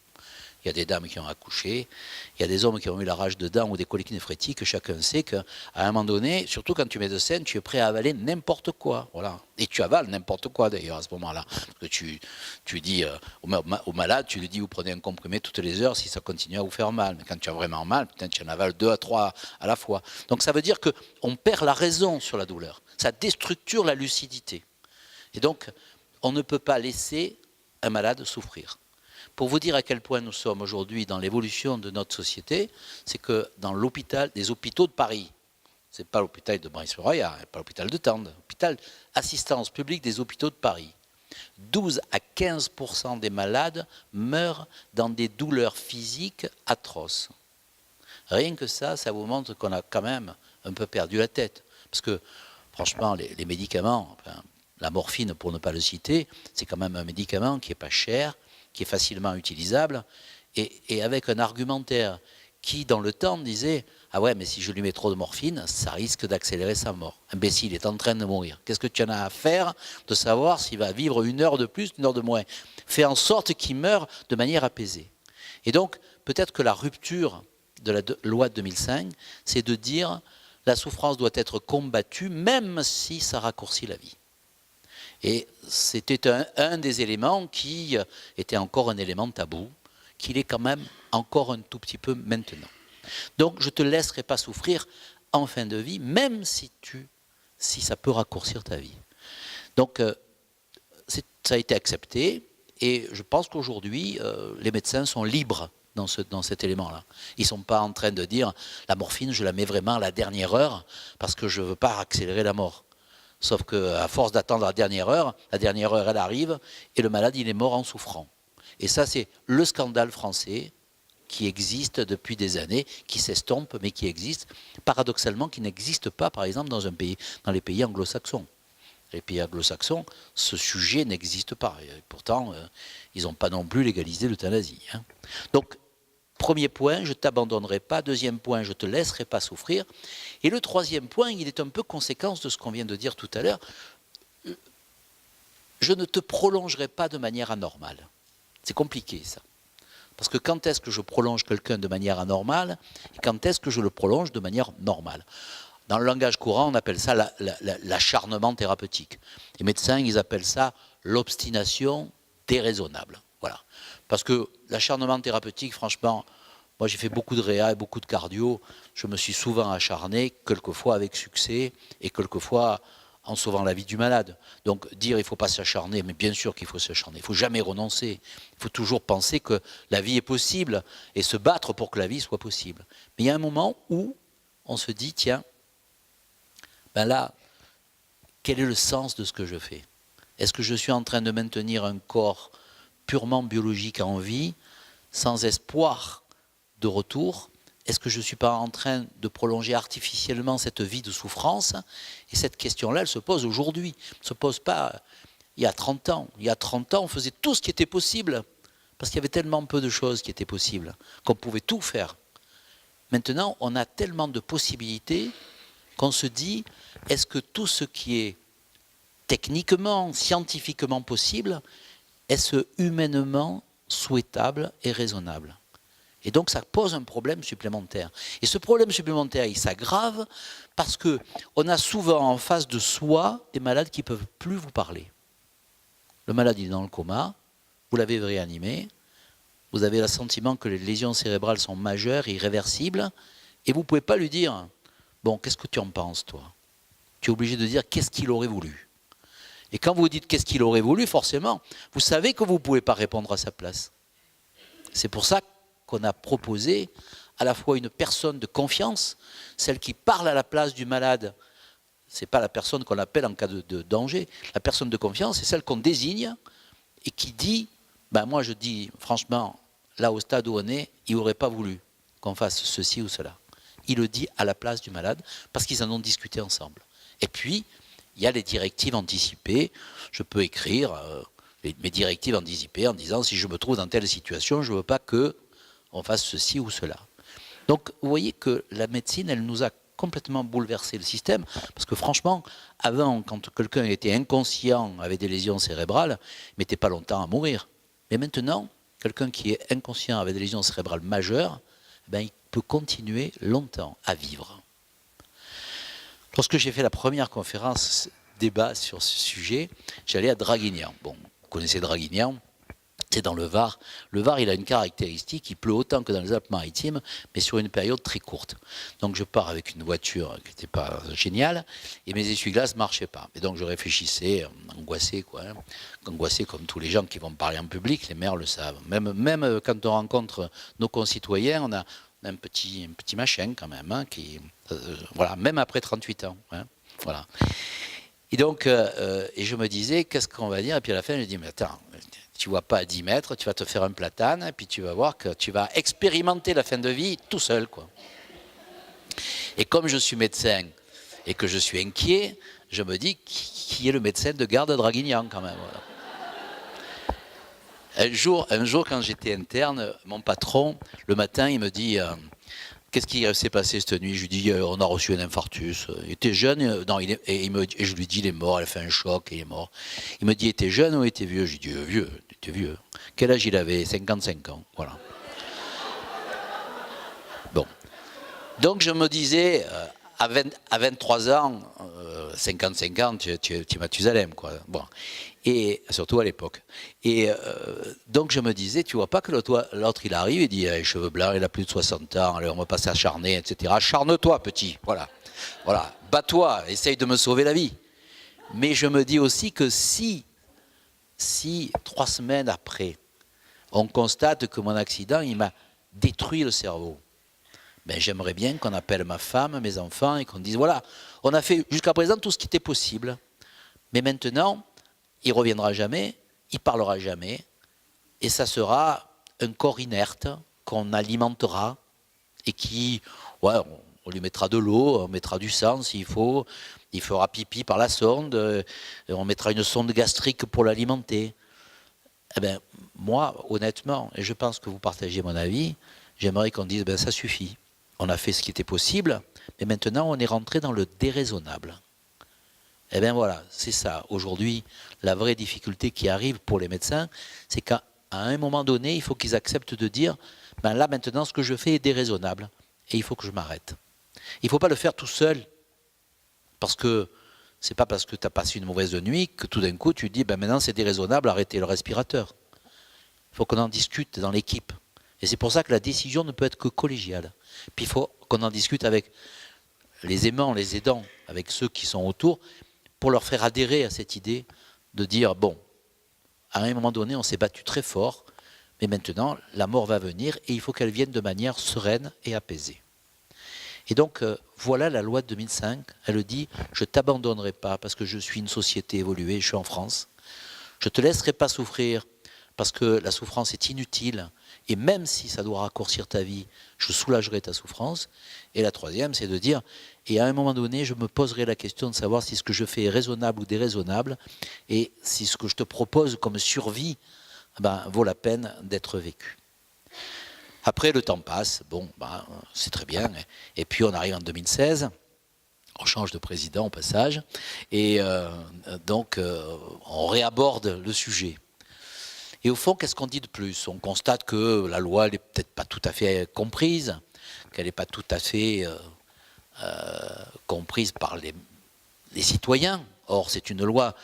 il y a des dames qui ont accouché, il y a des hommes qui ont eu la rage de dents ou des coliques néphrétiques. Chacun sait qu'à un moment donné, surtout quand tu es médecin, tu es prêt à avaler n'importe quoi. Voilà. Et tu avales n'importe quoi d'ailleurs à ce moment-là. Parce que tu dis au malade, tu lui dis vous prenez un comprimé toutes les heures si ça continue à vous faire mal. Mais quand tu as vraiment mal, putain, tu en avales 2 à 3 à la fois. Donc ça veut dire qu'on perd la raison sur la douleur. Ça déstructure la lucidité. Et donc, on ne peut pas laisser un malade souffrir. Pour vous dire à quel point nous sommes aujourd'hui dans l'évolution de notre société, c'est que dans l'hôpital, des hôpitaux de Paris, ce n'est pas l'hôpital de Brive-la-Gaillarde, pas l'hôpital de Tende, l'hôpital assistance publique des hôpitaux de Paris, 12 à 15% des malades meurent dans des douleurs physiques atroces. Rien que ça vous montre qu'on a quand même un peu perdu la tête. Parce que, franchement, les médicaments... Enfin, la morphine, pour ne pas le citer, c'est quand même un médicament qui n'est pas cher, qui est facilement utilisable, et avec un argumentaire qui, dans le temps, disait « Ah ouais, mais si je lui mets trop de morphine, ça risque d'accélérer sa mort. Imbécile, il est en train de mourir. Qu'est-ce que tu en as à faire de savoir s'il va vivre 1 heure de plus, 1 heure de moins? Fais en sorte qu'il meure de manière apaisée. » Et donc, peut-être que la rupture de la loi de 2005, c'est de dire « La souffrance doit être combattue, même si ça raccourcit la vie. » Et c'était un des éléments qui était encore un élément tabou, qu'il est quand même encore un tout petit peu maintenant. Donc je ne te laisserai pas souffrir en fin de vie, même si ça peut raccourcir ta vie. Donc ça a été accepté, et je pense qu'aujourd'hui, les médecins sont libres dans cet élément-là. Ils ne sont pas en train de dire la morphine, je la mets vraiment à la dernière heure, parce que je ne veux pas accélérer la mort. Sauf qu'à force d'attendre la dernière heure, elle arrive, et le malade, il est mort en souffrant. Et ça, c'est le scandale français qui existe depuis des années, qui s'estompe, mais qui existe, paradoxalement, qui n'existe pas, par exemple, dans les pays anglo-saxons. Les pays anglo-saxons, ce sujet n'existe pas. Et pourtant, ils n'ont pas non plus légalisé l'euthanasie. Hein. Donc, premier point, je ne t'abandonnerai pas. Deuxième point, je ne te laisserai pas souffrir. Et le troisième point, il est un peu conséquence de ce qu'on vient de dire tout à l'heure. Je ne te prolongerai pas de manière anormale. C'est compliqué, ça. Parce que quand est-ce que je prolonge quelqu'un de manière anormale et quand est-ce que je le prolonge de manière normale? Dans le langage courant, on appelle ça l'acharnement thérapeutique. Les médecins, ils appellent ça l'obstination déraisonnable. Voilà. Parce que l'acharnement thérapeutique, franchement, moi j'ai fait beaucoup de réa et beaucoup de cardio, je me suis souvent acharné, quelquefois avec succès, et quelquefois en sauvant la vie du malade. Donc dire il ne faut pas s'acharner, mais bien sûr qu'il faut s'acharner, il ne faut jamais renoncer. Il faut toujours penser que la vie est possible, et se battre pour que la vie soit possible. Mais il y a un moment où on se dit, tiens, ben là, quel est le sens de ce que je fais? Est-ce que je suis en train de maintenir un corps purement biologique en vie, sans espoir de retour, est-ce que je ne suis pas en train de prolonger artificiellement cette vie de souffrance? Et cette question-là, elle se pose aujourd'hui. Elle ne se pose pas il y a 30 ans. Il y a 30 ans, on faisait tout ce qui était possible. Parce qu'il y avait tellement peu de choses qui étaient possibles, qu'on pouvait tout faire. Maintenant, on a tellement de possibilités qu'on se dit, est-ce que tout ce qui est techniquement, scientifiquement possible, est-ce humainement souhaitable et raisonnable? Et donc ça pose un problème supplémentaire. Et ce problème supplémentaire, il s'aggrave parce qu'on a souvent en face de soi des malades qui ne peuvent plus vous parler. Le malade il est dans le coma, vous l'avez réanimé, vous avez le sentiment que les lésions cérébrales sont majeures, irréversibles, et vous ne pouvez pas lui dire « Bon, qu'est-ce que tu en penses, toi ?» Tu es obligé de dire « Qu'est-ce qu'il aurait voulu ?» Et quand vous dites « Qu'est-ce qu'il aurait voulu ?» forcément, vous savez que vous ne pouvez pas répondre à sa place. C'est pour ça qu'on a proposé à la fois une personne de confiance, celle qui parle à la place du malade. Ce n'est pas la personne qu'on appelle en cas de danger. La personne de confiance, c'est celle qu'on désigne et qui dit, ben moi je dis franchement, là au stade où on est, il n'aurait pas voulu qu'on fasse ceci ou cela. Il le dit à la place du malade parce qu'ils en ont discuté ensemble. Et puis, il y a les directives anticipées. Je peux écrire mes directives anticipées en disant si je me trouve dans telle situation, je ne veux pas qu'on fasse ceci ou cela. Donc vous voyez que la médecine, elle nous a complètement bouleversé le système, parce que franchement, avant, quand quelqu'un était inconscient avec des lésions cérébrales, il ne mettait pas longtemps à mourir. Mais maintenant, quelqu'un qui est inconscient avec des lésions cérébrales majeures, ben, il peut continuer longtemps à vivre. Lorsque j'ai fait la première conférence débat sur ce sujet, j'allais à Draguignan. Bon, vous connaissez Draguignan, c'est dans le Var. Le Var, il a une caractéristique, il pleut autant que dans les Alpes-Maritimes, mais sur une période très courte. Donc je pars avec une voiture qui n'était pas géniale, et mes essuie-glaces ne marchaient pas. Et donc je réfléchissais, angoissé, quoi, hein, angoissé comme tous les gens qui vont parler en public, les maires le savent. Même quand on rencontre nos concitoyens, on a un petit machin quand même, hein, qui, voilà, même après 38 ans. Hein, voilà. Et donc, et je me disais, qu'est-ce qu'on va dire? Et puis à la fin, je dis, mais attends, tu ne vois pas à 10 mètres, tu vas te faire un platane, et puis tu vas voir que tu vas expérimenter la fin de vie tout seul, quoi. Et comme je suis médecin et que je suis inquiet, je me dis, qui est le médecin de garde à Draguignan, quand même, voilà. Un jour, quand j'étais interne, mon patron, le matin, il me dit qu'est-ce qui s'est passé cette nuit? Je lui dis on a reçu un infarctus. Il était jeune, non, et je lui dis il est mort, il a fait un choc et il est mort. Il me dit il était jeune ou il était vieux? Je lui dis vieux, il était vieux. Quel âge il avait? 55 ans, voilà. Bon. Donc je me disais, à 23 ans, 55 ans, tu es Mathusalem, quoi. Bon. Et surtout à l'époque. Et donc je me disais, tu vois pas que l'autre il arrive, il dit, il a les cheveux blancs, il a plus de 60 ans, alors on va pas s'acharner, etc. Acharne-toi, petit, voilà. Voilà, bats-toi, essaye de me sauver la vie. Mais je me dis aussi que si 3 semaines après, on constate que mon accident, il m'a détruit le cerveau, ben, j'aimerais bien qu'on appelle ma femme, mes enfants, et qu'on dise, voilà, on a fait jusqu'à présent tout ce qui était possible, mais maintenant, il ne reviendra jamais, il ne parlera jamais, et ça sera un corps inerte qu'on alimentera, et qui, ouais, on lui mettra de l'eau, on mettra du sang s'il faut, il fera pipi par la sonde, on mettra une sonde gastrique pour l'alimenter. Eh ben, moi, honnêtement, et je pense que vous partagez mon avis, j'aimerais qu'on dise, ben, ça suffit. On a fait ce qui était possible, mais maintenant on est rentré dans le déraisonnable. Eh bien voilà, c'est ça. Aujourd'hui, la vraie difficulté qui arrive pour les médecins, c'est qu'à un moment donné, il faut qu'ils acceptent de dire, ben là maintenant ce que je fais est déraisonnable, et il faut que je m'arrête. Il ne faut pas le faire tout seul, parce que c'est pas parce que tu as passé une mauvaise nuit que tout d'un coup tu dis, ben maintenant c'est déraisonnable, arrêtez le respirateur. Il faut qu'on en discute dans l'équipe. Et c'est pour ça que la décision ne peut être que collégiale. Puis il faut qu'on en discute avec les aimants, les aidants, avec ceux qui sont autour, pour leur faire adhérer à cette idée de dire, bon, à un moment donné, on s'est battu très fort, mais maintenant, la mort va venir et il faut qu'elle vienne de manière sereine et apaisée. Et donc, voilà la loi de 2005, elle dit, je ne t'abandonnerai pas parce que je suis une société évoluée, je suis en France, je ne te laisserai pas souffrir parce que la souffrance est inutile Et même si ça doit raccourcir ta vie, je soulagerai ta souffrance. Et la troisième, c'est de dire, et à un moment donné, je me poserai la question de savoir si ce que je fais est raisonnable ou déraisonnable, et si ce que je te propose comme survie vaut la peine d'être vécu. Après, le temps passe, c'est très bien. Et puis on arrive en 2016, on change de président au passage, et donc on réaborde le sujet. Et au fond, qu'est-ce qu'on dit de plus? On constate que la loi n'est peut-être pas tout à fait comprise, qu'elle n'est pas tout à fait comprise par les citoyens. Or, c'est une loi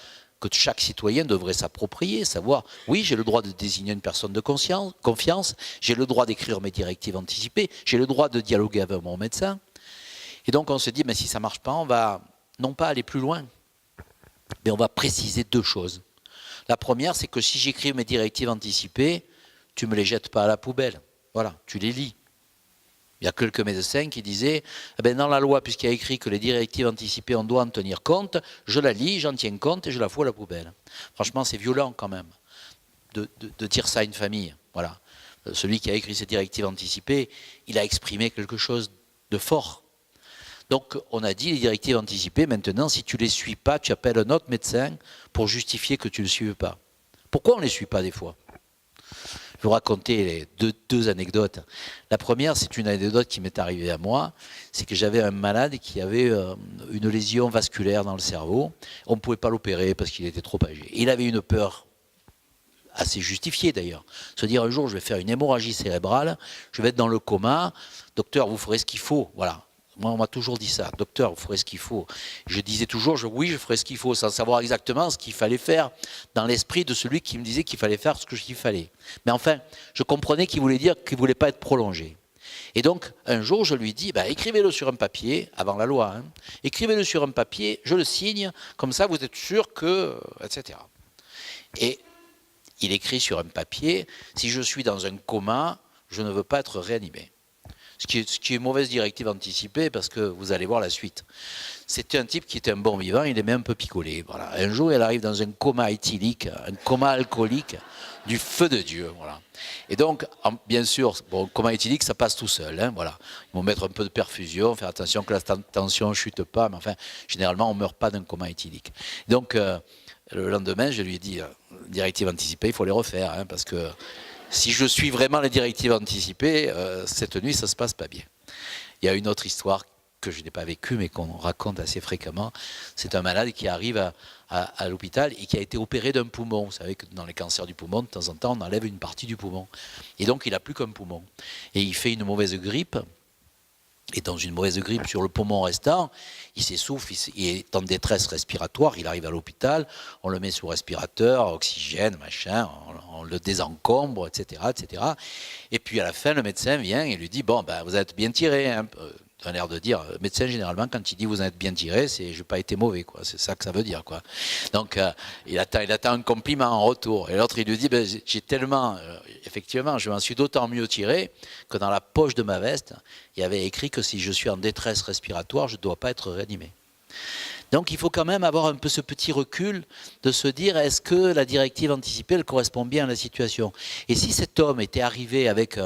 que chaque citoyen devrait s'approprier, savoir, oui, j'ai le droit de désigner une personne de confiance, j'ai le droit d'écrire mes directives anticipées, j'ai le droit de dialoguer avec mon médecin. Et donc, on se dit, mais si ça ne marche pas, on va non pas aller plus loin, mais on va préciser deux choses. La première, c'est que si j'écris mes directives anticipées, tu ne me les jettes pas à la poubelle. Voilà, tu les lis. Il y a quelques médecins qui disaient, dans la loi, puisqu'il y a écrit que les directives anticipées, on doit en tenir compte, je la lis, j'en tiens compte et je la fous à la poubelle. Franchement, c'est violent quand même de dire ça à une famille. Voilà. Celui qui a écrit ces directives anticipées, il a exprimé quelque chose de fort. Donc, on a dit les directives anticipées, maintenant, si tu ne les suis pas, tu appelles un autre médecin pour justifier que tu ne le suives pas. Pourquoi on ne les suit pas des fois? Je vais vous raconter deux anecdotes. La première, c'est une anecdote qui m'est arrivée à moi. C'est que j'avais un malade qui avait une lésion vasculaire dans le cerveau. On ne pouvait pas l'opérer parce qu'il était trop âgé. Il avait une peur assez justifiée d'ailleurs. Se dire un jour, je vais faire une hémorragie cérébrale, je vais être dans le coma. Docteur, vous ferez ce qu'il faut. Voilà. Moi, on m'a toujours dit ça. Docteur, vous ferez ce qu'il faut. Je disais toujours, oui, je ferai ce qu'il faut, sans savoir exactement ce qu'il fallait faire dans l'esprit de celui qui me disait qu'il fallait faire ce qu'il fallait. Mais enfin, je comprenais qu'il voulait dire qu'il ne voulait pas être prolongé. Et donc, un jour, je lui dis, écrivez-le sur un papier, avant la loi, hein, écrivez-le sur un papier, je le signe, comme ça, vous êtes sûr que... etc. Et il écrit sur un papier, si je suis dans un coma, je ne veux pas être réanimé. Ce qui est une mauvaise directive anticipée, parce que vous allez voir la suite. C'était un type qui était un bon vivant, il aimait un peu picoler. Voilà. Un jour, il arrive dans un coma éthylique, un coma alcoolique, du feu de Dieu. Voilà. Et donc, bien sûr, coma éthylique, ça passe tout seul. Hein, voilà. Ils vont mettre un peu de perfusion, faire attention que la tension ne chute pas, mais enfin, généralement, on ne meurt pas d'un coma éthylique. Donc, le lendemain, je lui ai dit, directive anticipée, il faut les refaire, hein, parce que si je suis vraiment les directives anticipées, cette nuit, ça ne se passe pas bien. Il y a une autre histoire que je n'ai pas vécue, mais qu'on raconte assez fréquemment. C'est un malade qui arrive à l'hôpital et qui a été opéré d'un poumon. Vous savez que dans les cancers du poumon, de temps en temps, on enlève une partie du poumon. Et donc, il n'a plus qu'un poumon. Et il fait une mauvaise grippe. Et dans une mauvaise grippe sur le poumon restant, il s'essouffle, il est en détresse respiratoire, il arrive à l'hôpital, on le met sous respirateur, oxygène, machin, on le désencombre, etc., etc. Et puis à la fin, le médecin vient et lui dit, vous êtes bien tiré, hein. Un air de dire, le médecin généralement quand il dit vous êtes bien tiré, c'est je n'ai pas été mauvais, quoi. C'est ça que ça veut dire, quoi. Donc il attend un compliment en retour. Et l'autre il lui dit, j'ai tellement, effectivement, je m'en suis d'autant mieux tiré que dans la poche de ma veste, il y avait écrit que si je suis en détresse respiratoire, je ne dois pas être réanimé. Donc il faut quand même avoir un peu ce petit recul de se dire, est-ce que la directive anticipée, elle correspond bien à la situation? Et si cet homme était arrivé avec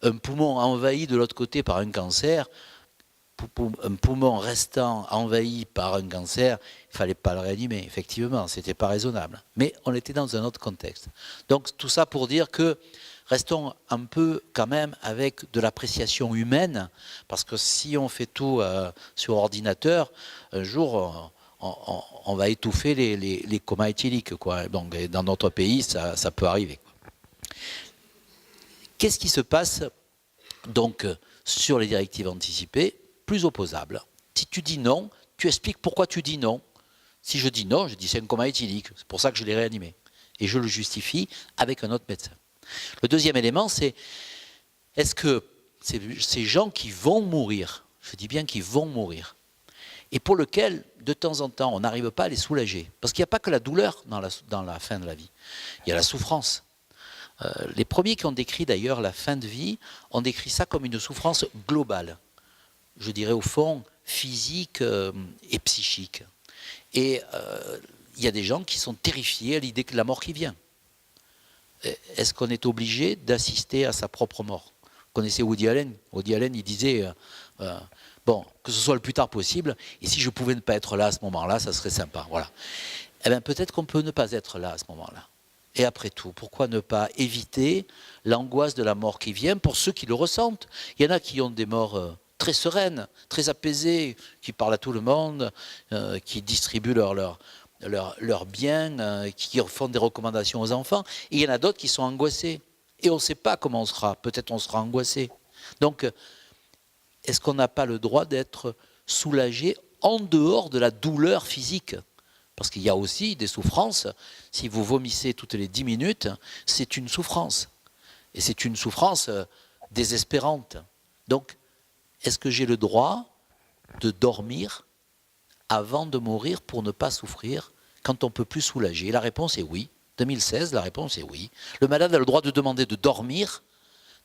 un poumon envahi de l'autre côté par un cancer, un poumon restant envahi par un cancer, il ne fallait pas le réanimer, effectivement, ce n'était pas raisonnable. Mais on était dans un autre contexte. Donc tout ça pour dire que restons un peu quand même avec de l'appréciation humaine, parce que si on fait tout sur ordinateur, un jour on va étouffer les comas éthyliques, quoi. Donc, dans notre pays, ça peut arriver, quoi. Qu'est-ce qui se passe donc sur les directives anticipées? Plus opposable. Si tu dis non, tu expliques pourquoi tu dis non. Si je dis non, je dis c'est un coma éthylique, c'est pour ça que je l'ai réanimé. Et je le justifie avec un autre médecin. Le deuxième élément, c'est est-ce que ces gens qui vont mourir, je dis bien qui vont mourir, et pour lesquels, de temps en temps, on n'arrive pas à les soulager, parce qu'il n'y a pas que la douleur dans la fin de la vie, il y a la souffrance. Les premiers qui ont décrit d'ailleurs la fin de vie ont décrit ça comme une souffrance globale. Je dirais au fond, physique et psychique. Et il y a des gens qui sont terrifiés à l'idée de la mort qui vient. est-ce qu'on est obligé d'assister à sa propre mort? Vous connaissez Woody Allen? Woody Allen, il disait, bon, que ce soit le plus tard possible, et si je pouvais ne pas être là à ce moment-là, ça serait sympa. Voilà. Eh bien, peut-être qu'on peut ne pas être là à ce moment-là. Et après tout, pourquoi ne pas éviter l'angoisse de la mort qui vient pour ceux qui le ressentent? Il y en a qui ont des morts très sereines, très apaisées, qui parlent à tout le monde, qui distribuent leurs biens, qui font des recommandations aux enfants. Et il y en a d'autres qui sont angoissés. Et on ne sait pas comment on sera. Peut-être on sera angoissé. Donc, est-ce qu'on n'a pas le droit d'être soulagé en dehors de la douleur physique? Parce qu'il y a aussi des souffrances. Si vous vomissez toutes les 10 minutes, c'est une souffrance. Et c'est une souffrance désespérante. Donc, est-ce que j'ai le droit de dormir avant de mourir pour ne pas souffrir quand on ne peut plus soulager? La réponse est oui. 2016, la réponse est oui. Le malade a le droit de demander de dormir,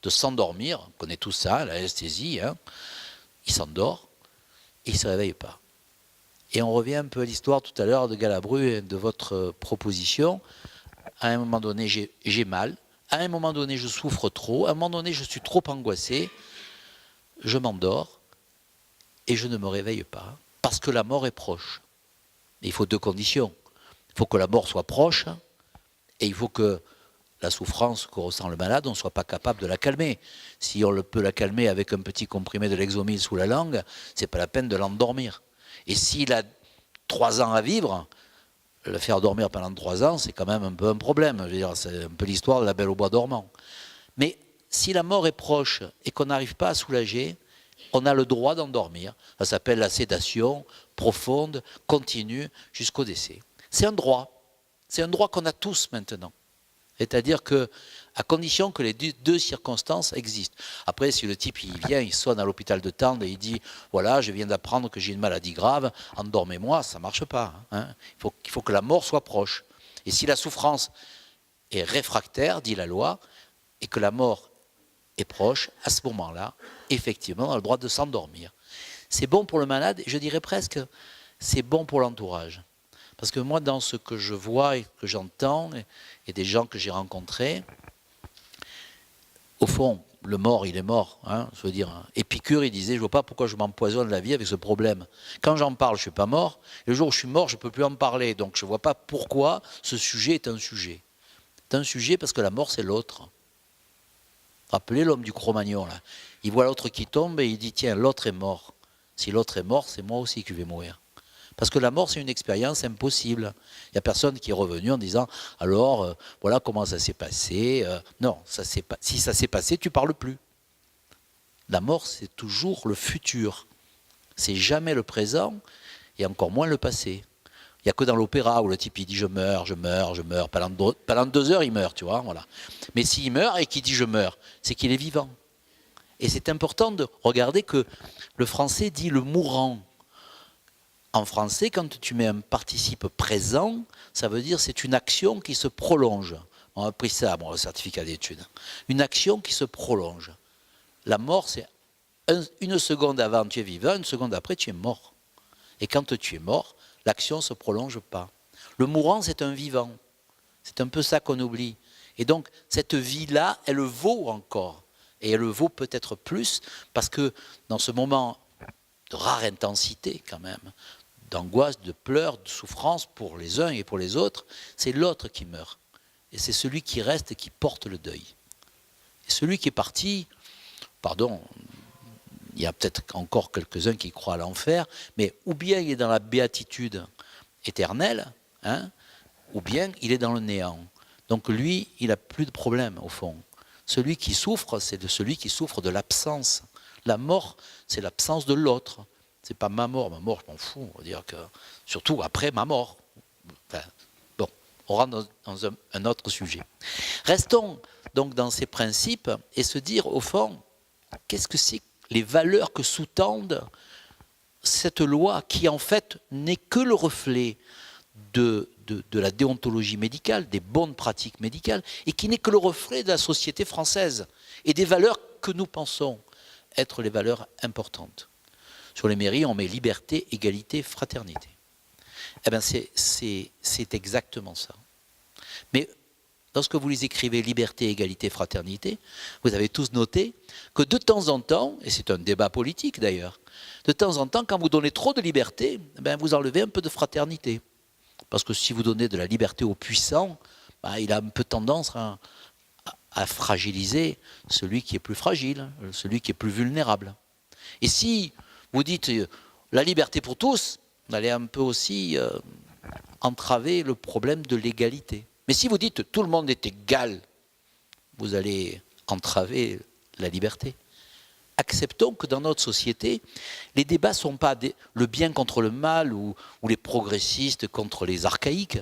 de s'endormir. On connaît tout ça, l'anesthésie. Hein. Il s'endort et il ne se réveille pas. Et on revient un peu à l'histoire tout à l'heure de Galabru et de votre proposition. À un moment donné, j'ai mal. À un moment donné, je souffre trop. À un moment donné, je suis trop angoissé. Je m'endors et je ne me réveille pas. Parce que la mort est proche. Mais il faut deux conditions. Il faut que la mort soit proche et il faut que la souffrance que ressent le malade, on ne soit pas capable de la calmer. Si on peut la calmer avec un petit comprimé de Lexomil sous la langue, ce n'est pas la peine de l'endormir. Et s'il a 3 ans à vivre, le faire dormir pendant 3 ans, c'est quand même un peu un problème. Je veux dire, c'est un peu l'histoire de la Belle au bois dormant. Mais si la mort est proche et qu'on n'arrive pas à soulager, on a le droit d'endormir. Ça s'appelle la sédation profonde, continue, jusqu'au décès. C'est un droit. C'est un droit qu'on a tous maintenant. C'est-à-dire que, à condition que les deux circonstances existent. Après, si le type il vient, il sonne à l'hôpital de Tende et il dit « Voilà, je viens d'apprendre que j'ai une maladie grave, endormez-moi », ça ne marche pas. Hein. Il faut que la mort soit proche. Et si la souffrance est réfractaire, dit la loi, et que la mort est proche, à ce moment-là, effectivement, on a le droit de s'endormir. C'est bon pour le malade, et je dirais presque, c'est bon pour l'entourage. Parce que moi, dans ce que je vois et que j'entends, et des gens que j'ai rencontrés, au fond, le mort, il est mort. Hein, je veux dire, Épicure, il disait, je ne vois pas pourquoi je m'empoisonne la vie avec ce problème. Quand j'en parle, je ne suis pas mort. Et le jour où je suis mort, je ne peux plus en parler. Donc je ne vois pas pourquoi ce sujet est un sujet. C'est un sujet parce que la mort, c'est l'autre. Rappelez l'homme du Cro-Magnon, là. Il voit l'autre qui tombe et il dit, tiens, l'autre est mort. Si l'autre est mort, c'est moi aussi qui vais mourir. Parce que la mort, c'est une expérience impossible. Il n'y a personne qui est revenu en disant « Alors, voilà comment ça s'est passé. » Non, si ça s'est passé, tu ne parles plus. La mort, c'est toujours le futur. C'est jamais le présent et encore moins le passé. Il n'y a que dans l'opéra où le type il dit « Je meurs, je meurs, je meurs ». Pendant 2 heures, il meurt, tu vois. Voilà. Mais s'il meurt et qu'il dit « Je meurs », c'est qu'il est vivant. Et c'est important de regarder que le français dit le mourant. En français, quand tu mets un participe présent, ça veut dire c'est une action qui se prolonge. On a appris ça, bon, le certificat d'études. Une action qui se prolonge. La mort, c'est une seconde avant, tu es vivant, une seconde après, tu es mort. Et quand tu es mort, l'action ne se prolonge pas. Le mourant, c'est un vivant. C'est un peu ça qu'on oublie. Et donc, cette vie-là, elle vaut encore. Et elle vaut peut-être plus, parce que dans ce moment de rare intensité, quand même, d'angoisse, de pleurs, de souffrance pour les uns et pour les autres, c'est l'autre qui meurt. Et c'est celui qui reste et qui porte le deuil. Et celui qui est parti, pardon, il y a peut-être encore quelques-uns qui croient à l'enfer, mais ou bien il est dans la béatitude éternelle, hein, ou bien il est dans le néant. Donc lui, il n'a plus de problème au fond. Celui qui souffre, c'est celui qui souffre de l'absence. La mort, c'est l'absence de l'autre. C'est pas ma mort, je m'en fous. On va dire que, surtout après ma mort. Enfin, bon, on rentre dans un autre sujet. Restons donc dans ces principes et se dire, au fond, qu'est-ce que c'est les valeurs que sous-tendent cette loi qui, en fait, n'est que le reflet de la déontologie médicale, des bonnes pratiques médicales, et qui n'est que le reflet de la société française et des valeurs que nous pensons être les valeurs importantes. Sur les mairies, on met liberté, égalité, fraternité. Eh bien, c'est exactement ça. Mais lorsque vous les écrivez liberté, égalité, fraternité, vous avez tous noté que de temps en temps, et c'est un débat politique d'ailleurs, de temps en temps, quand vous donnez trop de liberté, vous enlevez un peu de fraternité. Parce que si vous donnez de la liberté aux puissants, il a un peu tendance à fragiliser celui qui est plus fragile, celui qui est plus vulnérable. Et si vous dites la liberté pour tous, vous allez un peu aussi entraver le problème de l'égalité. Mais si vous dites tout le monde est égal, vous allez entraver la liberté. Acceptons que dans notre société, les débats ne sont pas le bien contre le mal ou les progressistes contre les archaïques.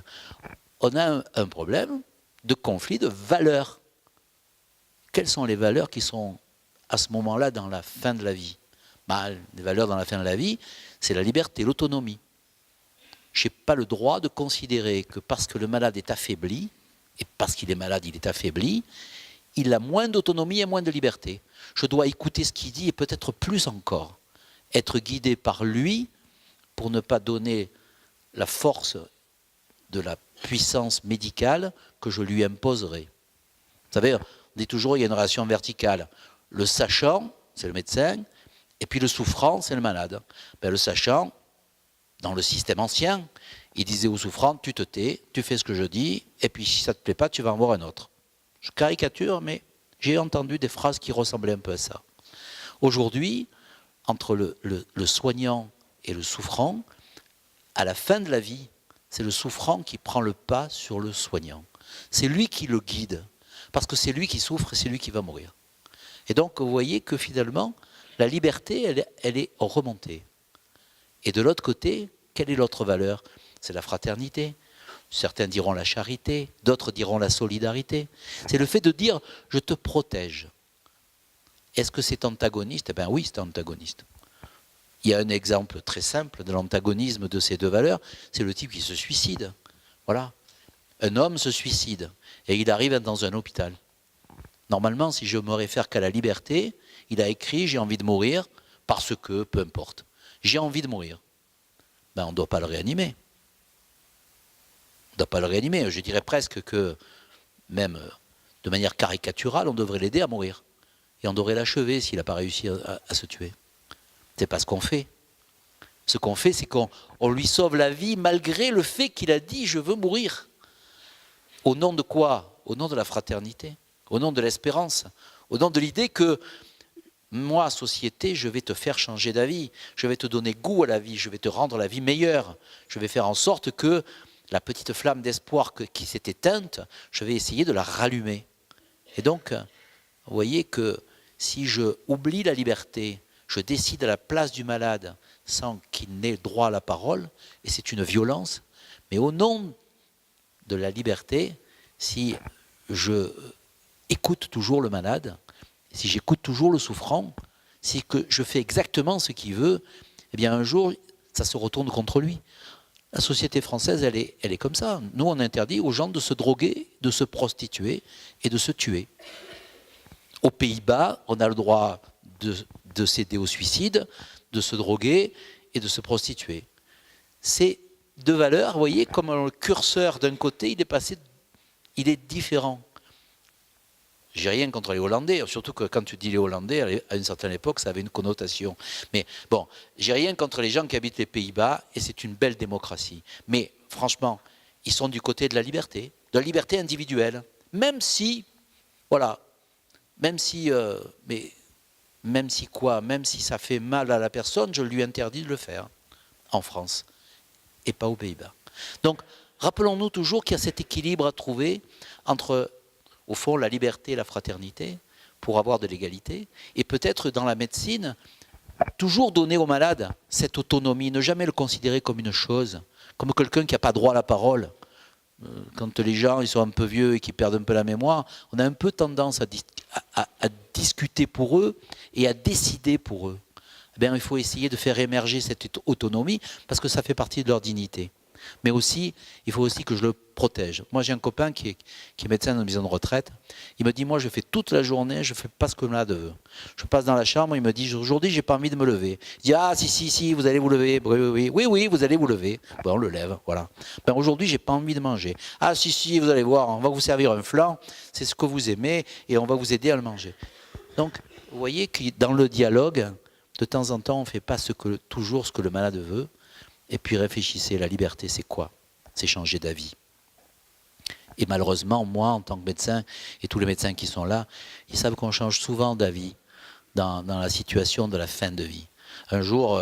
On a un problème de conflit de valeurs. Quelles sont les valeurs qui sont à ce moment-là dans la fin de la vie? Les valeurs dans la fin de la vie, c'est la liberté, l'autonomie. Je n'ai pas le droit de considérer que parce que le malade est affaibli, et parce qu'il est malade, il est affaibli, il a moins d'autonomie et moins de liberté. Je dois écouter ce qu'il dit et peut-être plus encore, être guidé par lui pour ne pas donner la force de la puissance médicale que je lui imposerai. Vous savez, on dit toujours il y a une relation verticale. Le sachant, c'est le médecin, et puis le souffrant, c'est le malade. Le sachant, dans le système ancien, il disait au souffrant, tu te tais, tu fais ce que je dis, et puis si ça ne te plaît pas, tu vas en voir un autre. Je caricature, mais j'ai entendu des phrases qui ressemblaient un peu à ça. Aujourd'hui, entre le soignant et le souffrant, à la fin de la vie, c'est le souffrant qui prend le pas sur le soignant. C'est lui qui le guide, parce que c'est lui qui souffre et c'est lui qui va mourir. Et donc, vous voyez que finalement, la liberté, elle est remontée. Et de l'autre côté, quelle est l'autre valeur? C'est la fraternité. Certains diront la charité, d'autres diront la solidarité. C'est le fait de dire « je te protège ». Est-ce que c'est antagoniste? Oui, c'est antagoniste. Il y a un exemple très simple de l'antagonisme de ces deux valeurs, c'est le type qui se suicide. Voilà. Un homme se suicide et il arrive dans un hôpital. Normalement, si je me réfère qu'à la liberté, il a écrit « j'ai envie de mourir parce que, peu importe, j'ai envie de mourir ». On ne doit pas le réanimer. On ne doit pas le réanimer. Je dirais presque que, même de manière caricaturale, on devrait l'aider à mourir. Et on devrait l'achever s'il n'a pas réussi à se tuer. C'est pas ce qu'on fait. Ce qu'on fait, c'est qu'on lui sauve la vie malgré le fait qu'il a dit « je veux mourir ». Au nom de quoi? Au nom de la fraternité, au nom de l'espérance, au nom de l'idée que moi, société, je vais te faire changer d'avis, je vais te donner goût à la vie, je vais te rendre la vie meilleure, je vais faire en sorte que la petite flamme d'espoir qui s'est éteinte, je vais essayer de la rallumer. Et donc, vous voyez que si je oublie la liberté, je décide à la place du malade sans qu'il n'ait droit à la parole, et c'est une violence, mais au nom de la liberté, si je écoute toujours le malade, si j'écoute toujours le souffrant, si que je fais exactement ce qu'il veut, eh bien un jour, ça se retourne contre lui. La société française, elle est comme ça. Nous, on interdit aux gens de se droguer, de se prostituer et de se tuer. Aux Pays-Bas, on a le droit de céder au suicide, de se droguer et de se prostituer. Ces deux valeurs, vous voyez, comme le curseur d'un côté, il est différent. J'ai rien contre les Hollandais, surtout que quand tu dis les Hollandais, à une certaine époque, ça avait une connotation. Mais bon, j'ai rien contre les gens qui habitent les Pays-Bas, et c'est une belle démocratie. Mais franchement, ils sont du côté de la liberté individuelle. Même si, voilà, même si ça fait mal à la personne, je lui interdis de le faire en France, et pas aux Pays-Bas. Donc, rappelons-nous toujours qu'il y a cet équilibre à trouver entre, au fond, la liberté et la fraternité, pour avoir de l'égalité, et peut-être dans la médecine, toujours donner au malade cette autonomie, ne jamais le considérer comme une chose, comme quelqu'un qui n'a pas droit à la parole. Quand les gens ils sont un peu vieux et qu'ils perdent un peu la mémoire, on a un peu tendance à discuter pour eux et à décider pour eux. Eh bien, il faut essayer de faire émerger cette autonomie, parce que ça fait partie de leur dignité. Mais aussi, il faut aussi que je le protège. Moi, j'ai un copain qui est médecin dans une maison de retraite. Il me dit, moi, je fais toute la journée, je ne fais pas ce que le malade veut. Je passe dans la chambre, il me dit, aujourd'hui, j'ai pas envie de me lever. Je dis, ah, si, vous allez vous lever. Oui, vous allez vous lever. Bon, on le lève, voilà. Ben, aujourd'hui, j'ai pas envie de manger. Ah, si, vous allez voir, on va vous servir un flan, c'est ce que vous aimez, et on va vous aider à le manger. Donc, vous voyez que dans le dialogue, de temps en temps, on ne fait pas toujours ce que le malade veut. Et puis réfléchissez, la liberté, c'est quoi? C'est changer d'avis. Et malheureusement, moi, en tant que médecin, et tous les médecins qui sont là, ils savent qu'on change souvent d'avis dans la situation de la fin de vie. Un jour,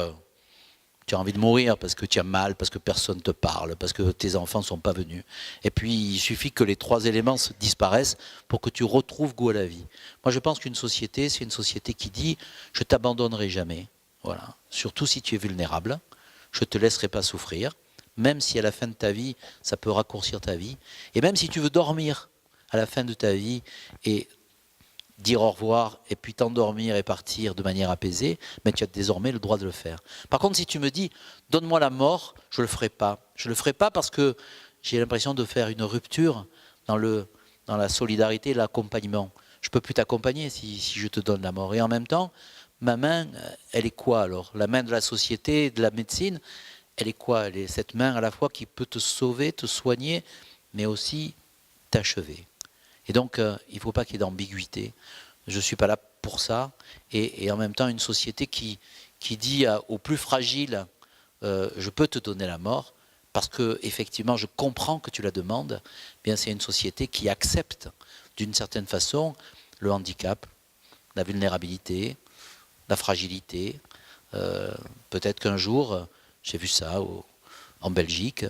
tu as envie de mourir parce que tu as mal, parce que personne ne te parle, parce que tes enfants ne sont pas venus. Et puis, il suffit que les 3 éléments disparaissent pour que tu retrouves goût à la vie. Moi, je pense qu'une société, c'est une société qui dit « je t'abandonnerai jamais ». Voilà. Surtout si tu es vulnérable. Je ne te laisserai pas souffrir, même si à la fin de ta vie, ça peut raccourcir ta vie. Et même si tu veux dormir à la fin de ta vie et dire au revoir, et puis t'endormir et partir de manière apaisée, mais tu as désormais le droit de le faire. Par contre, si tu me dis, donne-moi la mort, je ne le ferai pas. Je ne le ferai pas parce que j'ai l'impression de faire une rupture dans la solidarité et l'accompagnement. Je ne peux plus t'accompagner si je te donne la mort. Et en même temps, ma main, elle est quoi alors? La main de la société, de la médecine, elle est quoi? Elle est cette main à la fois qui peut te sauver, te soigner, mais aussi t'achever. Et donc, il ne faut pas qu'il y ait d'ambiguïté. Je ne suis pas là pour ça. Et en même temps, une société qui dit aux plus fragiles, je peux te donner la mort, parce que effectivement, je comprends que tu la demandes, bien c'est une société qui accepte d'une certaine façon le handicap, la vulnérabilité, la fragilité. Peut-être qu'un jour, j'ai vu ça en Belgique,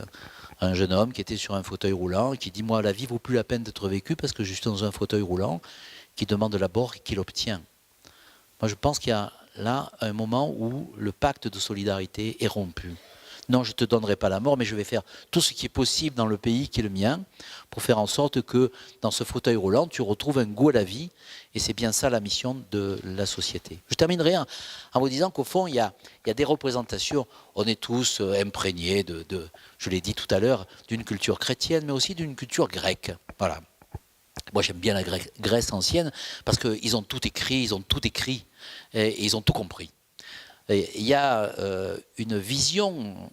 un jeune homme qui était sur un fauteuil roulant et qui dit « moi, la vie vaut plus la peine d'être vécue parce que je suis dans un fauteuil roulant qui demande la mort et qui l'obtient ». Moi, je pense qu'il y a là un moment où le pacte de solidarité est rompu. Non, je ne te donnerai pas la mort, mais je vais faire tout ce qui est possible dans le pays qui est le mien pour faire en sorte que dans ce fauteuil roulant, tu retrouves un goût à la vie. Et c'est bien ça la mission de la société. Je terminerai en vous disant qu'au fond, il y a des représentations. On est tous imprégnés je l'ai dit tout à l'heure, d'une culture chrétienne, mais aussi d'une culture grecque. Voilà. Moi, j'aime bien la Grèce ancienne parce qu'ils ont tout écrit, et ils ont tout compris. Et il y a une vision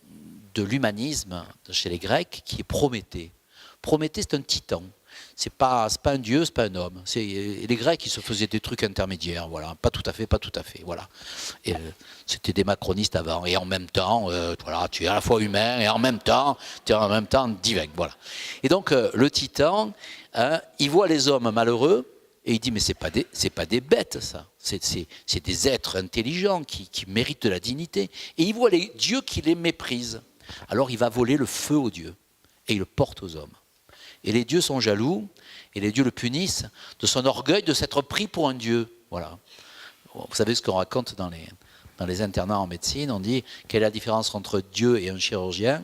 de l'humanisme chez les Grecs qui est Prométhée. Prométhée, c'est un titan. C'est pas un dieu, c'est pas un homme. Les Grecs, ils se faisaient des trucs intermédiaires, voilà. Pas tout à fait, voilà. Et c'était des macronistes avant. Et en même temps, voilà, tu es à la fois humain et en même temps, tu es en même temps divin, voilà. Et donc, le titan, il voit les hommes malheureux et il dit mais c'est pas des bêtes ça. C'est des êtres intelligents qui méritent de la dignité. Et il voit les dieux qui les méprisent. Alors il va voler le feu aux dieux et il le porte aux hommes. Et les dieux sont jaloux, et les dieux le punissent de son orgueil de s'être pris pour un dieu. Voilà. Vous savez ce qu'on raconte dans les internats en médecine, on dit quelle est la différence entre Dieu et un chirurgien?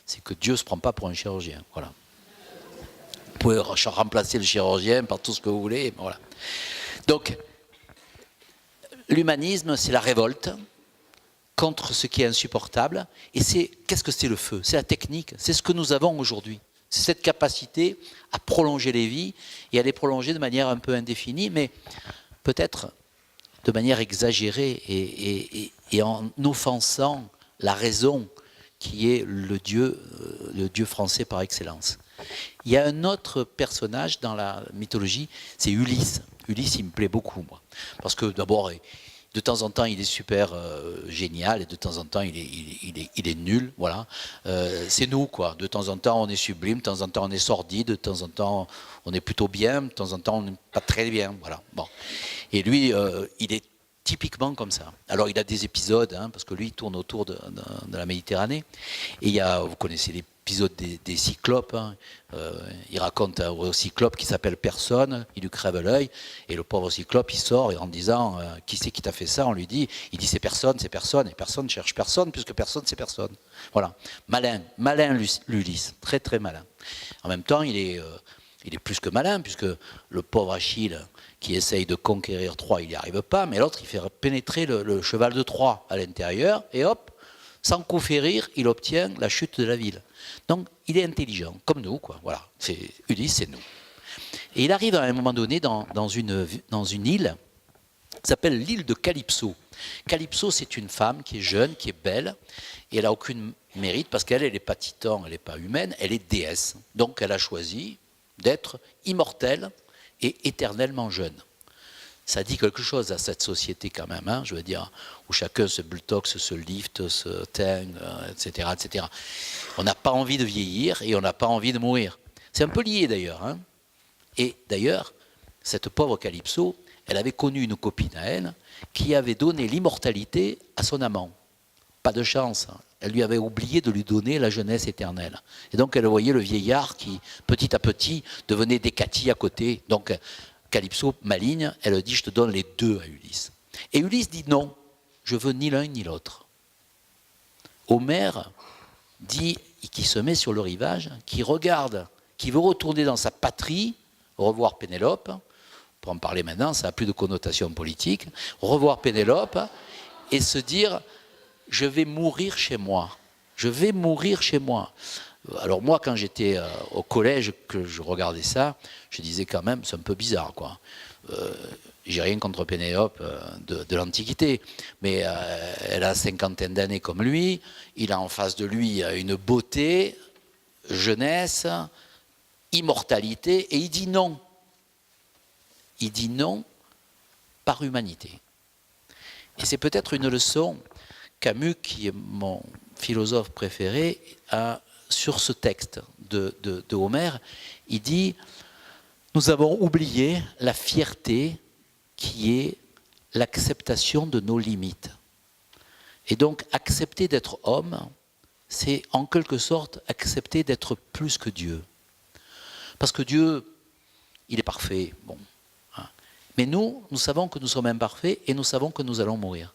C'est que Dieu ne se prend pas pour un chirurgien. Voilà. Vous pouvez remplacer le chirurgien par tout ce que vous voulez. Voilà. Donc, l'humanisme, c'est la révolte contre ce qui est insupportable. Et qu'est-ce que c'est le feu? C'est la technique, c'est ce que nous avons aujourd'hui. C'est cette capacité à prolonger les vies et à les prolonger de manière un peu indéfinie, mais peut-être de manière exagérée et en offensant la raison qui est le Dieu français par excellence. Il y a un autre personnage dans la mythologie, c'est Ulysse. Ulysse, il me plaît beaucoup, moi. Parce que d'abord, de temps en temps, il est super génial et de temps en temps, il est nul. Voilà. C'est nous, quoi. De temps en temps, on est sublime, de temps en temps, on est sordide, de temps en temps, on est plutôt bien, de temps en temps, on n'est pas très bien. Voilà. Bon. Et lui, il est typiquement comme ça. Alors, il a des épisodes, hein, parce que lui, il tourne autour de la Méditerranée. Et il y a, vous connaissez l'épisode des cyclopes. Hein. Il raconte au cyclope qui s'appelle personne, il lui crève l'œil, et le pauvre cyclope, il sort et en disant qui c'est qui t'a fait ça, on lui dit, il dit c'est personne, et personne cherche personne, puisque personne c'est personne. Voilà. Malin l'Ulysse, très très malin. En même temps, il est plus que malin, puisque le pauvre Achille, qui essaye de conquérir Troie, il n'y arrive pas, mais l'autre, il fait pénétrer le cheval de Troie à l'intérieur, et hop, sans qu'offrir, il obtient la chute de la ville. Donc, il est intelligent, comme nous, quoi. Voilà, Ulysse, c'est nous. Et il arrive à un moment donné dans une île qui s'appelle l'île de Calypso. Calypso, c'est une femme qui est jeune, qui est belle, et elle n'a aucun mérite parce qu'elle n'est pas titan, elle n'est pas humaine, elle est déesse. Donc elle a choisi d'être immortelle et éternellement jeune. Ça dit quelque chose à cette société quand même, hein, je veux dire, où chacun se bultoxe, se lift, se teint, etc., etc. On n'a pas envie de vieillir et on n'a pas envie de mourir. C'est un peu lié d'ailleurs. Hein. Et d'ailleurs, cette pauvre Calypso, elle avait connu une copine à elle qui avait donné l'immortalité à son amant. Pas de chance, elle lui avait oublié de lui donner la jeunesse éternelle. Et donc elle voyait le vieillard qui, petit à petit, devenait décati à côté. Donc Calypso, maligne, elle dit « je te donne les deux à Ulysse ». Et Ulysse dit « non, je veux ni l'un ni l'autre ». Homère dit, qui se met sur le rivage, qui regarde, qui veut retourner dans sa patrie, revoir Pénélope, pour en parler maintenant, ça n'a plus de connotation politique, revoir Pénélope et se dire « je vais mourir chez moi, je vais mourir chez moi ». Alors moi, quand j'étais au collège, que je regardais ça, je disais quand même, c'est un peu bizarre, quoi. J'ai rien contre Pénélope de l'Antiquité, mais elle a 50aine d'années comme lui, il a en face de lui une beauté, jeunesse, immortalité, et il dit non. Il dit non par humanité. Et c'est peut-être une leçon, Camus, qui est mon philosophe préféré, a sur ce texte de Homère, il dit « Nous avons oublié la fierté qui est l'acceptation de nos limites. » Et donc, accepter d'être homme, c'est en quelque sorte accepter d'être plus que Dieu. Parce que Dieu, il est parfait, bon. Hein. Mais nous savons que nous sommes imparfaits et nous savons que nous allons mourir.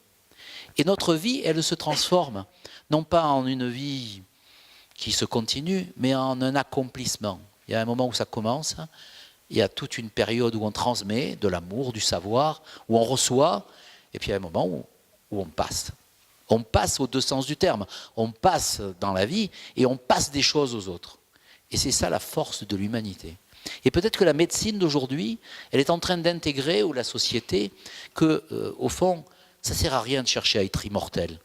Et notre vie, elle se transforme, non pas en une vie qui se continue, mais en un accomplissement. Il y a un moment où ça commence, il y a toute une période où on transmet de l'amour, du savoir, où on reçoit, et puis il y a un moment où on passe. On passe aux deux sens du terme. On passe dans la vie et on passe des choses aux autres. Et c'est ça la force de l'humanité. Et peut-être que la médecine d'aujourd'hui, elle est en train d'intégrer, ou la société, que, au fond, ça ne sert à rien de chercher à être immortel.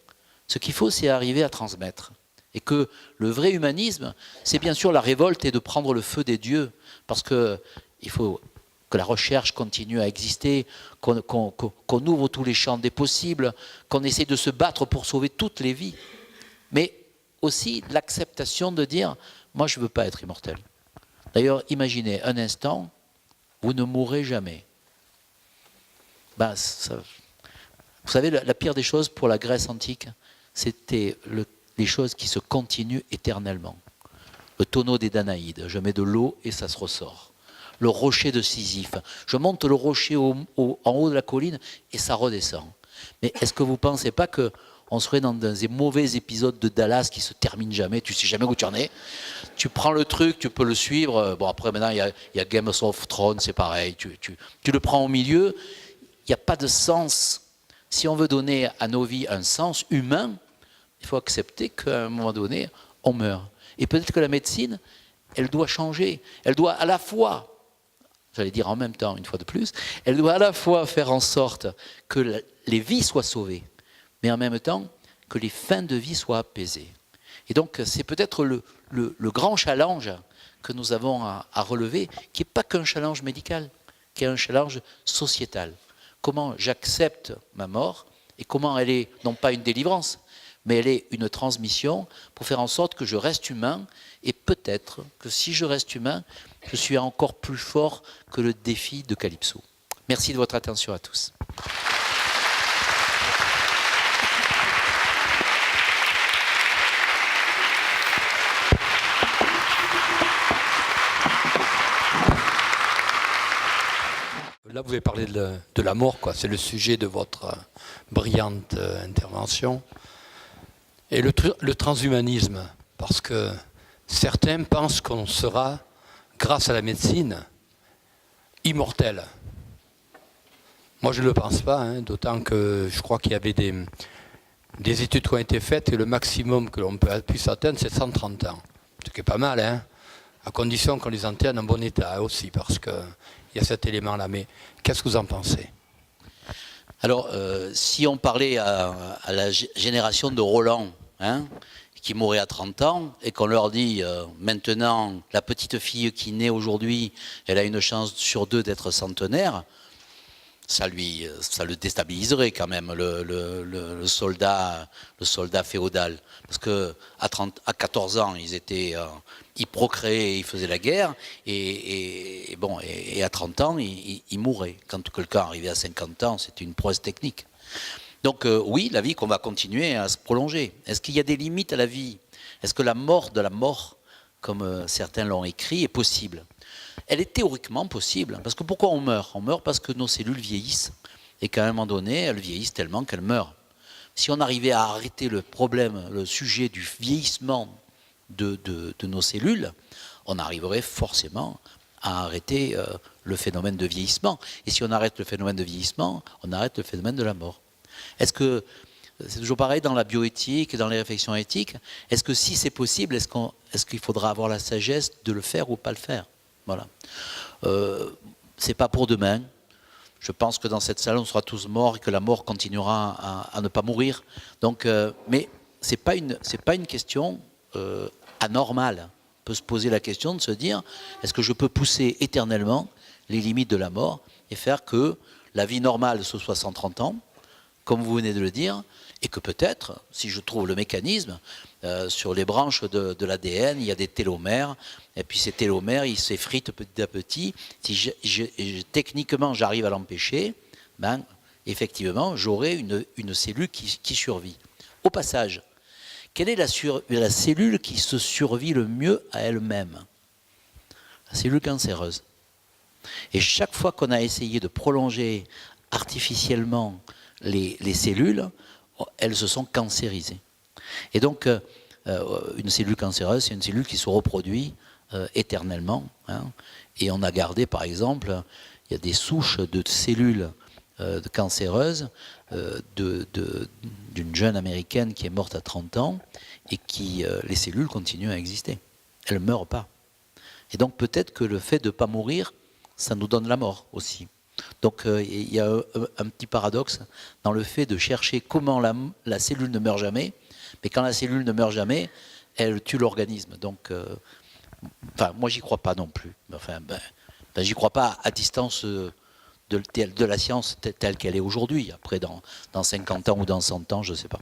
Ce qu'il faut, c'est arriver à transmettre. Et que le vrai humanisme, c'est bien sûr la révolte et de prendre le feu des dieux, parce qu'il faut que la recherche continue à exister, qu'on ouvre tous les champs des possibles, qu'on essaie de se battre pour sauver toutes les vies. Mais aussi l'acceptation de dire « moi je ne veux pas être immortel ». D'ailleurs, imaginez un instant, vous ne mourrez jamais. Ben, ça, vous savez, la pire des choses pour la Grèce antique, c'était les choses qui se continuent éternellement. Le tonneau des Danaïdes, je mets de l'eau et ça se ressort. Le rocher de Sisyphe, je monte le rocher en haut de la colline et ça redescend. Mais est-ce que vous ne pensez pas qu'on serait dans des mauvais épisodes de Dallas qui se terminent jamais, tu ne sais jamais où tu en es, tu prends le truc, tu peux le suivre, bon après maintenant il y a Game of Thrones, c'est pareil, tu le prends au milieu, il n'y a pas de sens. Si on veut donner à nos vies un sens humain, il faut accepter qu'à un moment donné, on meurt. Et peut-être que la médecine, elle doit changer. Elle doit à la fois, j'allais dire en même temps, une fois de plus, elle doit à la fois faire en sorte que les vies soient sauvées, mais en même temps que les fins de vie soient apaisées. Et donc, c'est peut-être le grand challenge que nous avons à relever, qui n'est pas qu'un challenge médical, qui est un challenge sociétal. Comment j'accepte ma mort et comment elle est, non pas une délivrance, mais elle est une transmission pour faire en sorte que je reste humain et peut-être que si je reste humain, je suis encore plus fort que le défi de Calypso. Merci de votre attention à tous. Là, vous avez parlé de la mort, quoi. C'est le sujet de votre brillante intervention. Et le transhumanisme, parce que certains pensent qu'on sera, grâce à la médecine, immortel. Moi, je ne le pense pas, hein, d'autant que je crois qu'il y avait des études qui ont été faites et le maximum que l'on puisse atteindre, c'est 130 ans. Ce qui est pas mal, hein, à condition qu'on les entienne en bon état aussi, parce qu'il y a cet élément-là. Mais qu'est-ce que vous en pensez? Alors, si on parlait à la génération de Roland, hein, qui mourrait à 30 ans, et qu'on leur dit maintenant, la petite fille qui naît aujourd'hui, elle a une chance sur 2 d'être centenaire, ça le déstabiliserait quand même, le soldat féodal. Parce qu'à 14 ans, ils procréaient, ils faisaient la guerre, et à 30 ans, ils mouraient. Quand quelqu'un arrivait à 50 ans, c'était une prouesse technique. Donc oui, la vie qu'on va continuer à se prolonger. Est-ce qu'il y a des limites à la vie? Est-ce que la mort de la mort, comme certains l'ont écrit, est possible? Elle est théoriquement possible. Parce que pourquoi on meurt? On meurt parce que nos cellules vieillissent. Et qu'à un moment donné, elles vieillissent tellement qu'elles meurent. Si on arrivait à arrêter le problème, le sujet du vieillissement de nos cellules, on arriverait forcément à arrêter le phénomène de vieillissement. Et si on arrête le phénomène de vieillissement, on arrête le phénomène de la mort. Est-ce que, c'est toujours pareil dans la bioéthique et dans les réflexions éthiques, est-ce que si c'est possible, est-ce qu'il faudra avoir la sagesse de le faire ou pas le faire? Voilà. C'est pas pour demain. Je pense que dans cette salle, on sera tous morts et que la mort continuera à ne pas mourir. Donc, mais c'est pas une question anormale. On peut se poser la question de se dire, est-ce que je peux pousser éternellement les limites de la mort et faire que la vie normale ce soit 130 ans, comme vous venez de le dire, et que peut-être, si je trouve le mécanisme, sur les branches de l'ADN, il y a des télomères, et puis ces télomères, ils s'effritent petit à petit. Si techniquement j'arrive à l'empêcher, ben, effectivement, j'aurai une cellule qui survit. Au passage, quelle est la cellule qui se survit le mieux à elle-même? La cellule cancéreuse. Et chaque fois qu'on a essayé de prolonger artificiellement les cellules, elles se sont cancérisées. Et donc, une cellule cancéreuse, c'est une cellule qui se reproduit éternellement. Hein. Et on a gardé, par exemple, il y a des souches de cellules cancéreuses d'une jeune américaine qui est morte à 30 ans et les cellules continuent à exister. Elles ne meurent pas. Et donc, peut-être que le fait de ne pas mourir, ça nous donne la mort aussi. Donc il y a un petit paradoxe dans le fait de chercher comment la cellule ne meurt jamais, mais quand la cellule ne meurt jamais, elle tue l'organisme. Donc, moi j'y crois pas non plus. Enfin, j'y crois pas à distance de la science telle qu'elle est aujourd'hui. Après, dans 50 ans ou dans 100 ans, je ne sais pas.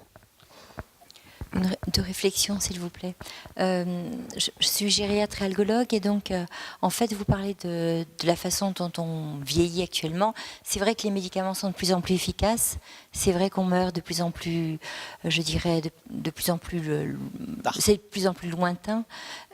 De réflexion, s'il vous plaît. Je suis gériatre et algologue et donc, en fait, vous parlez de la façon dont on vieillit actuellement. C'est vrai que les médicaments sont de plus en plus efficaces. C'est vrai qu'on meurt de plus en plus, je dirais, de plus en plus, c'est de plus en plus lointain.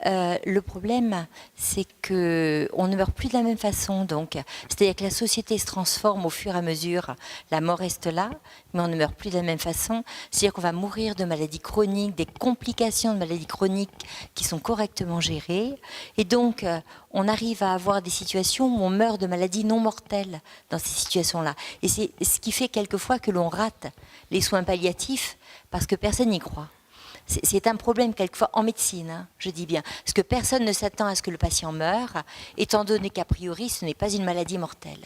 Le problème, c'est qu'on ne meurt plus de la même façon. Donc, c'est-à-dire que la société se transforme au fur et à mesure. La mort reste là, mais on ne meurt plus de la même façon. C'est-à-dire qu'on va mourir de maladies chroniques, des complications de maladies chroniques qui sont correctement gérées. Et donc, on arrive à avoir des situations où on meurt de maladies non mortelles dans ces situations-là. Et c'est ce qui fait quelquefois que l'on rate les soins palliatifs parce que personne n'y croit. C'est un problème quelquefois en médecine, hein, je dis bien, parce que personne ne s'attend à ce que le patient meure, étant donné qu'a priori ce n'est pas une maladie mortelle.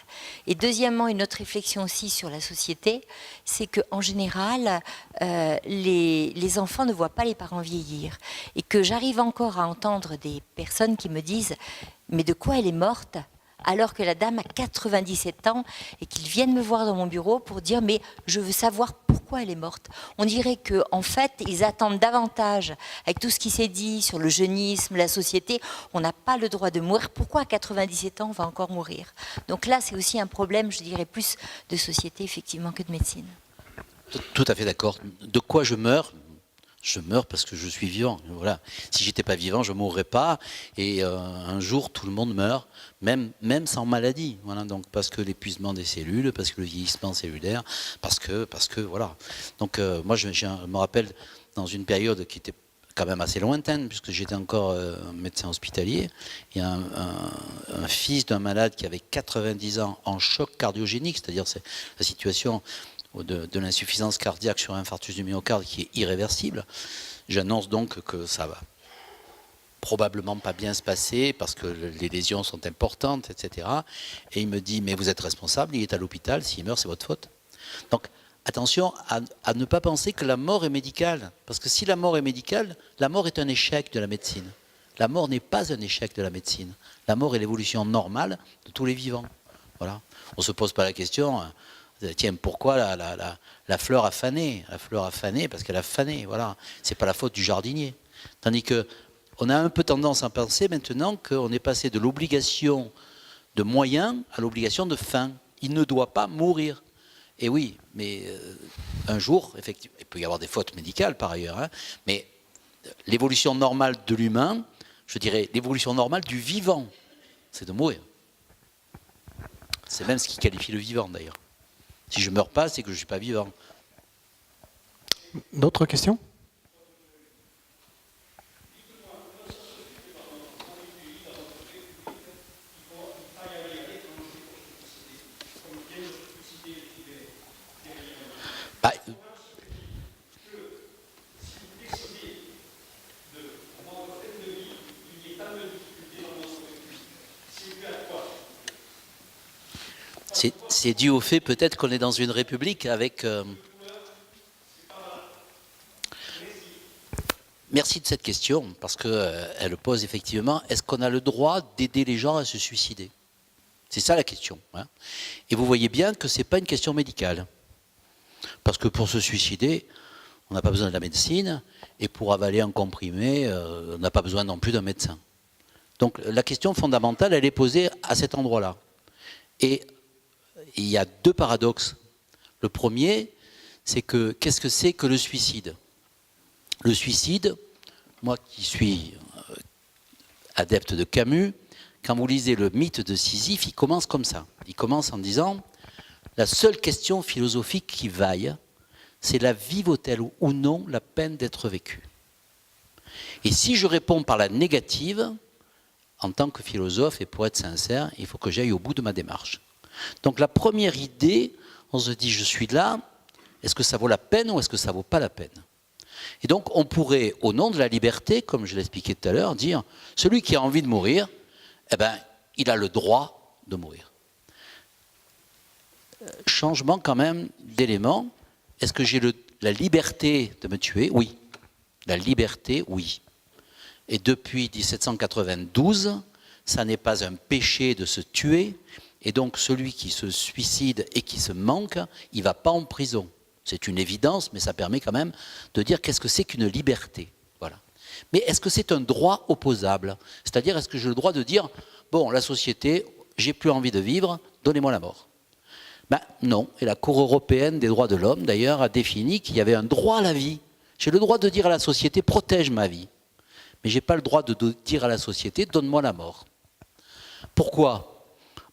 Et deuxièmement, une autre réflexion aussi sur la société, c'est qu'en général, les enfants ne voient pas les parents vieillir. Et que j'arrive encore à entendre des personnes qui me disent « mais de quoi elle est morte ?» alors que la dame a 97 ans et qu'ils viennent me voir dans mon bureau pour dire « mais je veux savoir pourquoi elle est morte ». On dirait qu'en fait, ils attendent davantage, avec tout ce qui s'est dit sur le jeunisme, la société, on n'a pas le droit de mourir. Pourquoi à 97 ans on va encore mourir? Donc là, c'est aussi un problème, je dirais, plus de société effectivement que de médecine. Tout à fait d'accord. De quoi je meurs? Je meurs parce que je suis vivant. Voilà. Si j'étais pas vivant, je mourrais pas. Et un jour, tout le monde meurt, même sans maladie. Voilà. Donc parce que l'épuisement des cellules, parce que le vieillissement cellulaire, parce que voilà. Donc moi, je me rappelle dans une période qui était quand même assez lointaine, puisque j'étais encore médecin hospitalier. Il y a un fils d'un malade qui avait 90 ans en choc cardiogénique, c'est-à-dire c'est la situation de l'insuffisance cardiaque sur un infarctus du myocarde qui est irréversible. J'annonce donc que ça va probablement pas bien se passer parce que les lésions sont importantes, etc. Et il me dit, mais vous êtes responsable, il est à l'hôpital, s'il meurt, c'est votre faute. Donc, attention à ne pas penser que la mort est médicale. Parce que si la mort est médicale, la mort est un échec de la médecine. La mort n'est pas un échec de la médecine. La mort est l'évolution normale de tous les vivants. Voilà. On ne se pose pas la question, tiens, pourquoi la fleur a fané? La fleur a fané parce qu'elle a fané. Voilà. Ce n'est pas la faute du jardinier. Tandis que on a un peu tendance à penser maintenant qu'on est passé de l'obligation de moyens à l'obligation de fin. Il ne doit pas mourir. Et oui, mais un jour, effectivement, il peut y avoir des fautes médicales par ailleurs, hein, mais l'évolution normale de l'humain, je dirais l'évolution normale du vivant, c'est de mourir. C'est même ce qui qualifie le vivant d'ailleurs. Si je ne meurs pas, c'est que je ne suis pas vivant. D'autres questions ? Bah, c'est dû au fait peut-être qu'on est dans une république avec... Merci de cette question, parce qu'elle pose effectivement, est-ce qu'on a le droit d'aider les gens à se suicider? C'est ça la question. Hein. Et vous voyez bien que ce n'est pas une question médicale. Parce que pour se suicider, on n'a pas besoin de la médecine, et pour avaler un comprimé, on n'a pas besoin non plus d'un médecin. Donc la question fondamentale, elle est posée à cet endroit-là. Et il y a deux paradoxes. Le premier, c'est que qu'est-ce que c'est que le suicide? Le suicide, moi qui suis adepte de Camus, quand vous lisez le mythe de Sisyphe, il commence comme ça. Il commence en disant, la seule question philosophique qui vaille, c'est la vie vaut-elle ou non la peine d'être vécue? Et si je réponds par la négative, en tant que philosophe et pour être sincère, il faut que j'aille au bout de ma démarche. Donc la première idée, on se dit, je suis là, est-ce que ça vaut la peine ou est-ce que ça ne vaut pas la peine? Et donc on pourrait, au nom de la liberté, comme je l'expliquais tout à l'heure, dire, celui qui a envie de mourir, eh ben, il a le droit de mourir. Changement quand même d'élément. Est-ce que j'ai la liberté de me tuer? Oui. La liberté, oui. Et depuis 1792, ça n'est pas un péché de se tuer. Et donc celui qui se suicide et qui se manque, il ne va pas en prison. C'est une évidence, mais ça permet quand même de dire qu'est-ce que c'est qu'une liberté. Voilà. Mais est-ce que c'est un droit opposable? C'est-à-dire, est-ce que j'ai le droit de dire, bon, la société, j'ai plus envie de vivre, donnez-moi la mort? Ben non. Et la Cour européenne des droits de l'homme, d'ailleurs, a défini qu'il y avait un droit à la vie. J'ai le droit de dire à la société, protège ma vie. Mais je n'ai pas le droit de dire à la société, donne-moi la mort. Pourquoi?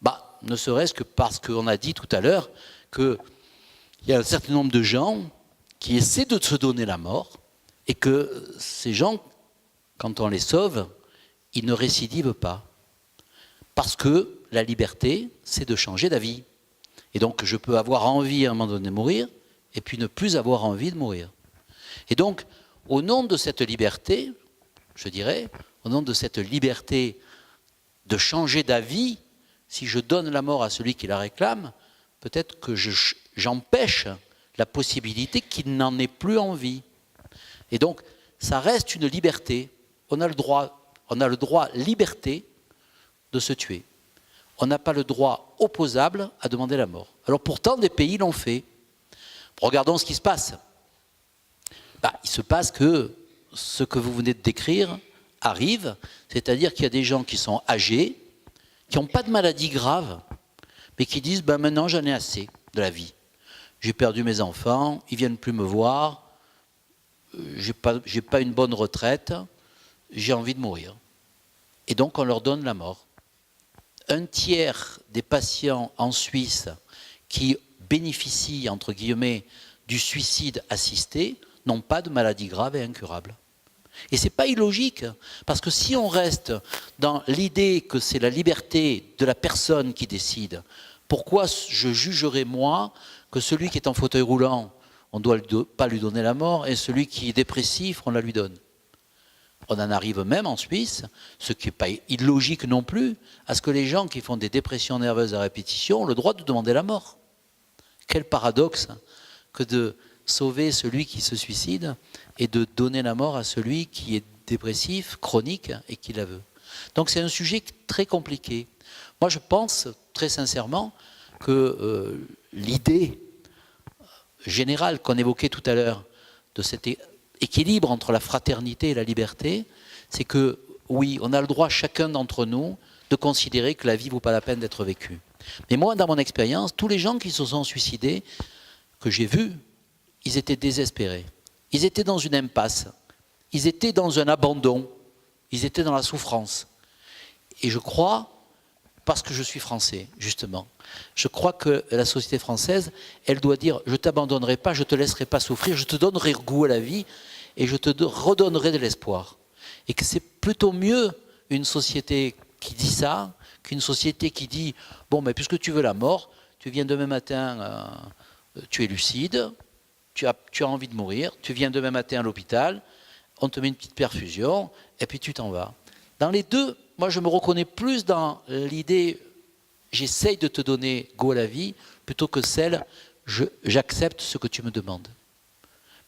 Bah, ne serait-ce que parce qu'on a dit tout à l'heure qu'il y a un certain nombre de gens qui essaient de se donner la mort et que ces gens, quand on les sauve, ils ne récidivent pas. Parce que la liberté, c'est de changer d'avis. Et donc, je peux avoir envie à un moment donné de mourir et puis ne plus avoir envie de mourir. Et donc, au nom de cette liberté, je dirais, au nom de cette liberté de changer d'avis, si je donne la mort à celui qui la réclame, peut-être que j'empêche la possibilité qu'il n'en ait plus envie. Et donc, ça reste une liberté. On a le droit liberté de se tuer. On n'a pas le droit opposable à demander la mort. Alors pourtant, des pays l'ont fait. Regardons ce qui se passe. Bah, il se passe que ce que vous venez de décrire arrive, c'est-à-dire qu'il y a des gens qui sont âgés, qui n'ont pas de maladie grave, mais qui disent ben maintenant j'en ai assez de la vie. J'ai perdu mes enfants, ils ne viennent plus me voir, j'ai pas une bonne retraite, j'ai envie de mourir. Et donc on leur donne la mort. Un tiers des patients en Suisse qui bénéficient, entre guillemets, du suicide assisté n'ont pas de maladie grave et incurable. Et ce n'est pas illogique, parce que si on reste dans l'idée que c'est la liberté de la personne qui décide, pourquoi je jugerais moi que celui qui est en fauteuil roulant, on ne doit pas lui donner la mort, et celui qui est dépressif, on la lui donne. On en arrive même en Suisse, ce qui n'est pas illogique non plus, à ce que les gens qui font des dépressions nerveuses à répétition ont le droit de demander la mort. Quel paradoxe que de sauver celui qui se suicide et de donner la mort à celui qui est dépressif, chronique et qui la veut. Donc c'est un sujet très compliqué. Moi je pense très sincèrement que l'idée générale qu'on évoquait tout à l'heure de cet équilibre entre la fraternité et la liberté, c'est que oui, on a le droit chacun d'entre nous de considérer que la vie ne vaut pas la peine d'être vécue. Mais moi, dans mon expérience, tous les gens qui se sont suicidés, que j'ai vus, ils étaient désespérés. Ils étaient dans une impasse. Ils étaient dans un abandon. Ils étaient dans la souffrance. Et je crois, parce que je suis français, justement, je crois que la société française, elle doit dire « je ne t'abandonnerai pas, je ne te laisserai pas souffrir, je te donnerai goût à la vie et je te redonnerai de l'espoir ». Et que c'est plutôt mieux une société qui dit ça qu'une société qui dit « bon, mais puisque tu veux la mort, tu viens demain matin, tu es lucide, tu as envie de mourir, tu viens demain matin à l'hôpital, on te met une petite perfusion et puis tu t'en vas ». Dans les deux, moi je me reconnais plus dans l'idée j'essaye de te donner go à la vie plutôt que celle j'accepte ce que tu me demandes.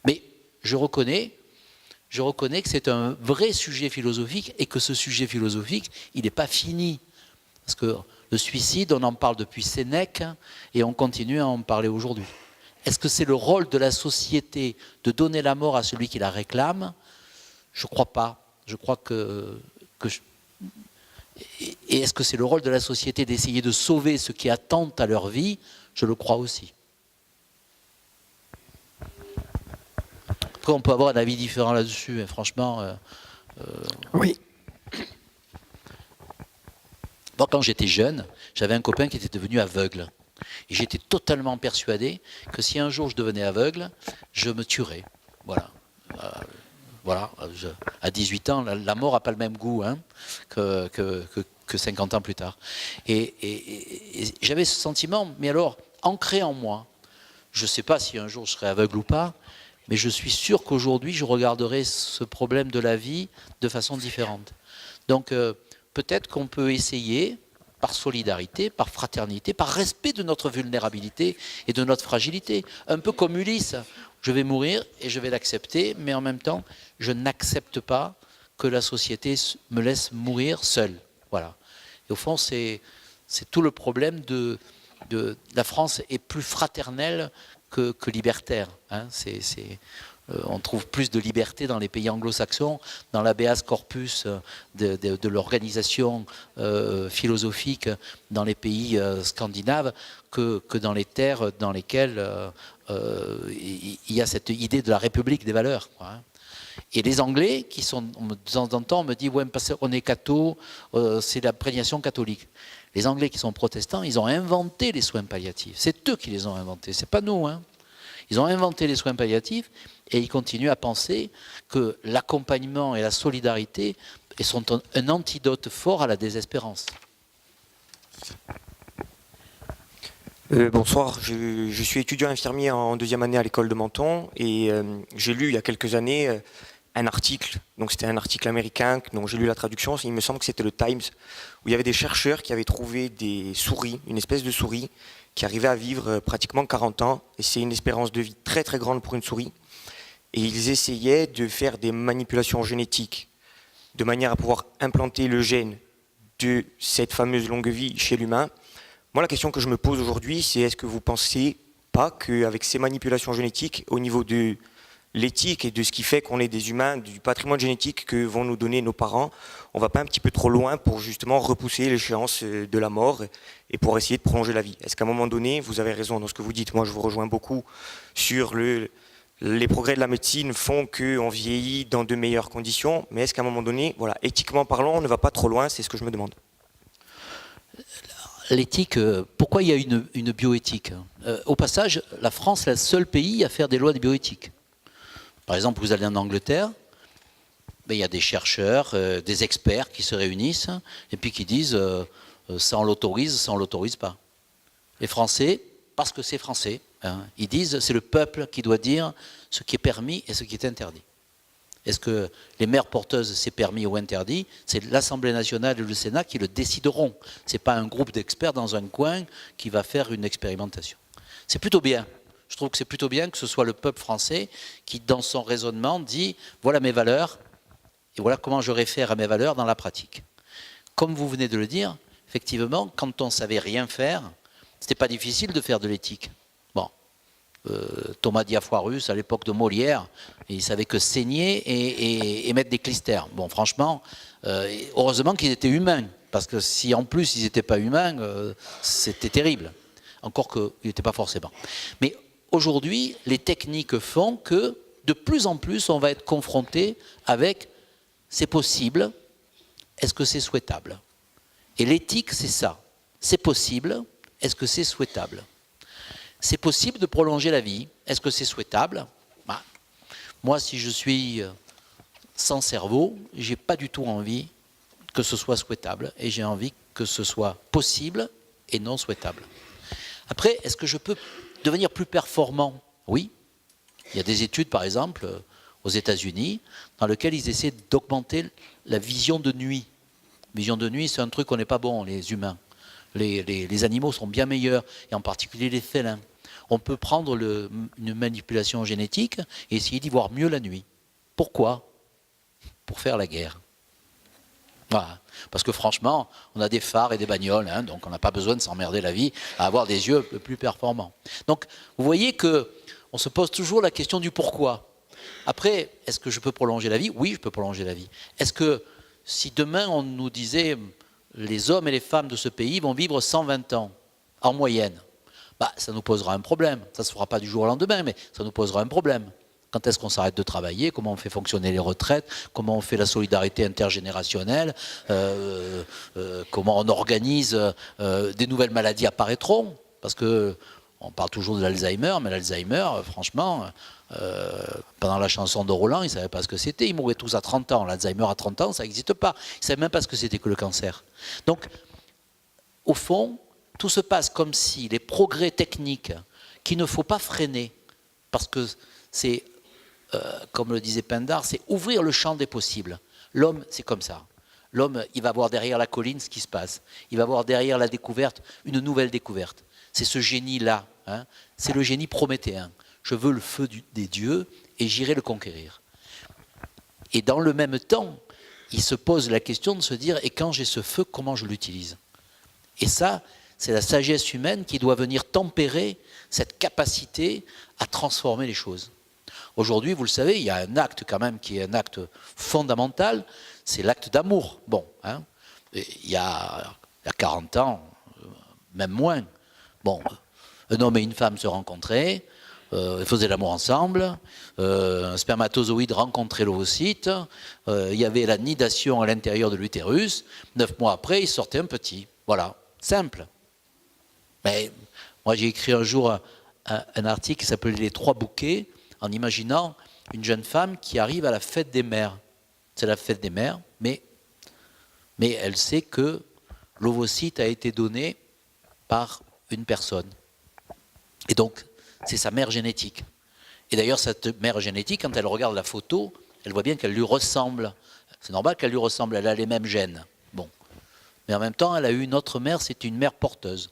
Mais je reconnais que c'est un vrai sujet philosophique et que ce sujet philosophique, il n'est pas fini. Parce que le suicide, on en parle depuis Sénèque et on continue à en parler aujourd'hui. Est-ce que c'est le rôle de la société de donner la mort à celui qui la réclame? Je ne crois pas. Je crois Et est-ce que c'est le rôle de la société d'essayer de sauver ceux qui attendent à leur vie? Je le crois aussi. Après, on peut avoir un avis différent là-dessus, mais franchement... Oui. Moi, quand j'étais jeune, j'avais un copain qui était devenu aveugle. Et j'étais totalement persuadé que si un jour je devenais aveugle, je me tuerais. Voilà. À 18 ans, la mort n'a pas le même goût que 50 ans plus tard. Et j'avais ce sentiment, mais alors, ancré en moi. Je ne sais pas si un jour je serai aveugle ou pas, mais je suis sûr qu'aujourd'hui, je regarderai ce problème de la vie de façon différente. Donc, peut-être qu'on peut essayer, par solidarité, par fraternité, par respect de notre vulnérabilité et de notre fragilité. Un peu comme Ulysse. Je vais mourir et je vais l'accepter, mais en même temps, je n'accepte pas que la société me laisse mourir seul. Voilà. Et au fond, c'est tout le problème de la France est plus fraternelle que libertaire. On trouve plus de liberté dans les pays anglo-saxons, dans l'habeas corpus de l'organisation philosophique dans les pays scandinaves, que dans les terres dans lesquelles il y a cette idée de la République des valeurs. Et les Anglais, qui sont, de temps en temps, on me dit ouais, on est catho, c'est la prédication catholique. Les Anglais qui sont protestants, ils ont inventé les soins palliatifs. C'est eux qui les ont inventés, c'est pas nous. Ils ont inventé les soins palliatifs et ils continuent à penser que l'accompagnement et la solidarité sont un antidote fort à la désespérance. Bonsoir, je suis étudiant infirmier en deuxième année à l'école de Menton et j'ai lu il y a quelques années un article, donc c'était un article américain, donc j'ai lu la traduction, il me semble que c'était le Times, où il y avait des chercheurs qui avaient trouvé des souris, une espèce de souris qui arrivait à vivre pratiquement 40 ans, et c'est une espérance de vie très très grande pour une souris, et ils essayaient de faire des manipulations génétiques de manière à pouvoir implanter le gène de cette fameuse longue vie chez l'humain. Moi, la question que je me pose aujourd'hui, c'est est-ce que vous pensez pas qu'avec ces manipulations génétiques, au niveau de l'éthique et de ce qui fait qu'on est des humains, du patrimoine génétique que vont nous donner nos parents, on va pas un petit peu trop loin pour justement repousser l'échéance de la mort et pour essayer de prolonger la vie? Est-ce qu'à un moment donné, vous avez raison dans ce que vous dites? Moi, je vous rejoins beaucoup sur les progrès de la médecine font qu'on vieillit dans de meilleures conditions, mais est-ce qu'à un moment donné, voilà, éthiquement parlant, on ne va pas trop loin? C'est ce que je me demande. L'éthique, pourquoi il y a une bioéthique? Au passage, la France est le seul pays à faire des lois de bioéthique. Par exemple, vous allez en Angleterre, il y a des chercheurs, des experts qui se réunissent et puis qui disent ça on l'autorise, ça on l'autorise pas. Les Français, parce que c'est français, hein. Ils disent c'est le peuple qui doit dire ce qui est permis et ce qui est interdit. Est-ce que les mères porteuses, c'est permis ou interdit? C'est l'Assemblée nationale et le Sénat qui le décideront. Ce n'est pas un groupe d'experts dans un coin qui va faire une expérimentation. C'est plutôt bien. Je trouve que c'est plutôt bien que ce soit le peuple français qui, dans son raisonnement, dit « voilà mes valeurs et voilà comment je réfère à mes valeurs dans la pratique ». Comme vous venez de le dire, effectivement, quand on ne savait rien faire, ce n'était pas difficile de faire de l'éthique. Bon, Thomas Diafoirus, à l'époque de Molière, il savait que saigner et mettre des clistères. Bon, franchement, heureusement qu'ils étaient humains, parce que si en plus ils n'étaient pas humains, c'était terrible. Encore qu'ils n'étaient pas forcément. Mais aujourd'hui, les techniques font que de plus en plus, on va être confronté avec « c'est possible, est-ce que c'est souhaitable ?» Et l'éthique, c'est ça. C'est possible, est-ce que c'est souhaitable? C'est possible de prolonger la vie, est-ce que c'est souhaitable? Bah, moi, si je suis sans cerveau, je n'ai pas du tout envie que ce soit souhaitable, et j'ai envie que ce soit possible et non souhaitable. Après, est-ce que je peux devenir plus performant? Oui. Il y a des études, par exemple, aux États-Unis, dans lesquelles ils essaient d'augmenter la vision de nuit. Vision de nuit, c'est un truc qu'on n'est pas bon, les humains. Les animaux sont bien meilleurs, et en particulier les félins. On peut prendre une manipulation génétique et essayer d'y voir mieux la nuit. Pourquoi? Pour faire la guerre. Voilà. Parce que franchement, on a des phares et des bagnoles, hein, donc on n'a pas besoin de s'emmerder la vie à avoir des yeux plus performants. Donc, vous voyez qu'on se pose toujours la question du pourquoi. Après, est-ce que je peux prolonger la vie? Oui, je peux prolonger la vie. Est-ce que si demain on nous disait les hommes et les femmes de ce pays vont vivre 120 ans en moyenne, bah, ça nous posera un problème. Ça ne se fera pas du jour au lendemain, mais ça nous posera un problème. Quand est-ce qu'on s'arrête de travailler? Comment on fait fonctionner les retraites? Comment on fait la solidarité intergénérationnelle? Comment on organise des nouvelles maladies apparaîtront? Parce que on parle toujours de l'Alzheimer, mais l'Alzheimer, franchement, pendant la chanson de Roland, ils ne savaient pas ce que c'était. Ils mouraient tous à 30 ans. L'Alzheimer à 30 ans, ça n'existe pas. Ils ne savaient même pas ce que c'était que le cancer. Donc, au fond, tout se passe comme si les progrès techniques qu'il ne faut pas freiner, parce que c'est, comme le disait Pindar, c'est ouvrir le champ des possibles. L'homme, c'est comme ça. L'homme, il va voir derrière la colline ce qui se passe. Il va voir derrière la découverte une nouvelle découverte. C'est ce génie-là. Hein, c'est le génie prométhéen. Je veux le feu des dieux et j'irai le conquérir. Et dans le même temps, il se pose la question de se dire, et quand j'ai ce feu, comment je l'utilise? Et ça, c'est la sagesse humaine qui doit venir tempérer cette capacité à transformer les choses. Aujourd'hui, vous le savez, il y a un acte quand même qui est un acte fondamental, c'est l'acte d'amour. Bon, hein, il y a 40 ans, même moins, bon, un homme et une femme se rencontraient, ils faisaient l'amour ensemble, un spermatozoïde rencontrait l'ovocyte, il y avait la nidation à l'intérieur de l'utérus, 9 mois après, il sortait un petit. Voilà, simple. Mais moi, j'ai écrit un jour un article qui s'appelait « Les 3 bouquets », en imaginant une jeune femme qui arrive à la fête des mères. C'est la fête des mères, mais elle sait que l'ovocyte a été donné par une personne. Et donc, c'est sa mère génétique. Et d'ailleurs, cette mère génétique, quand elle regarde la photo, elle voit bien qu'elle lui ressemble. C'est normal qu'elle lui ressemble, elle a les mêmes gènes. Bon. Mais en même temps, elle a eu une autre mère, c'est une mère porteuse.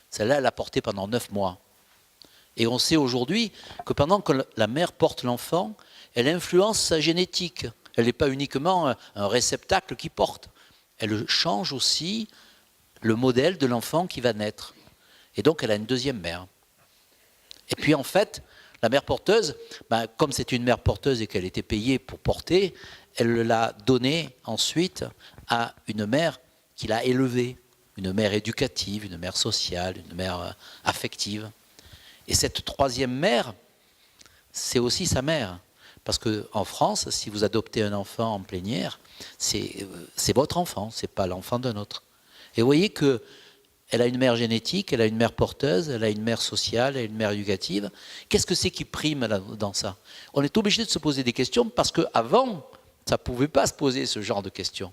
Celle-là, elle l'a portée pendant 9 mois. Et on sait aujourd'hui que pendant que la mère porte l'enfant, elle influence sa génétique. Elle n'est pas uniquement un réceptacle qui porte. Elle change aussi le modèle de l'enfant qui va naître. Et donc, elle a une deuxième mère. Et puis, en fait, la mère porteuse, comme c'est une mère porteuse et qu'elle était payée pour porter, elle l'a donnée ensuite à une mère qui l'a élevée. Une mère éducative, une mère sociale, une mère affective. Et cette troisième mère, c'est aussi sa mère. Parce qu'en France, si vous adoptez un enfant en plénière, c'est votre enfant, ce n'est pas l'enfant d'un autre. Et vous voyez qu'elle a une mère génétique, elle a une mère porteuse, elle a une mère sociale, elle a une mère éducative. Qu'est-ce que c'est qui prime dans ça? On est obligé de se poser des questions parce qu'avant, ça ne pouvait pas se poser ce genre de questions.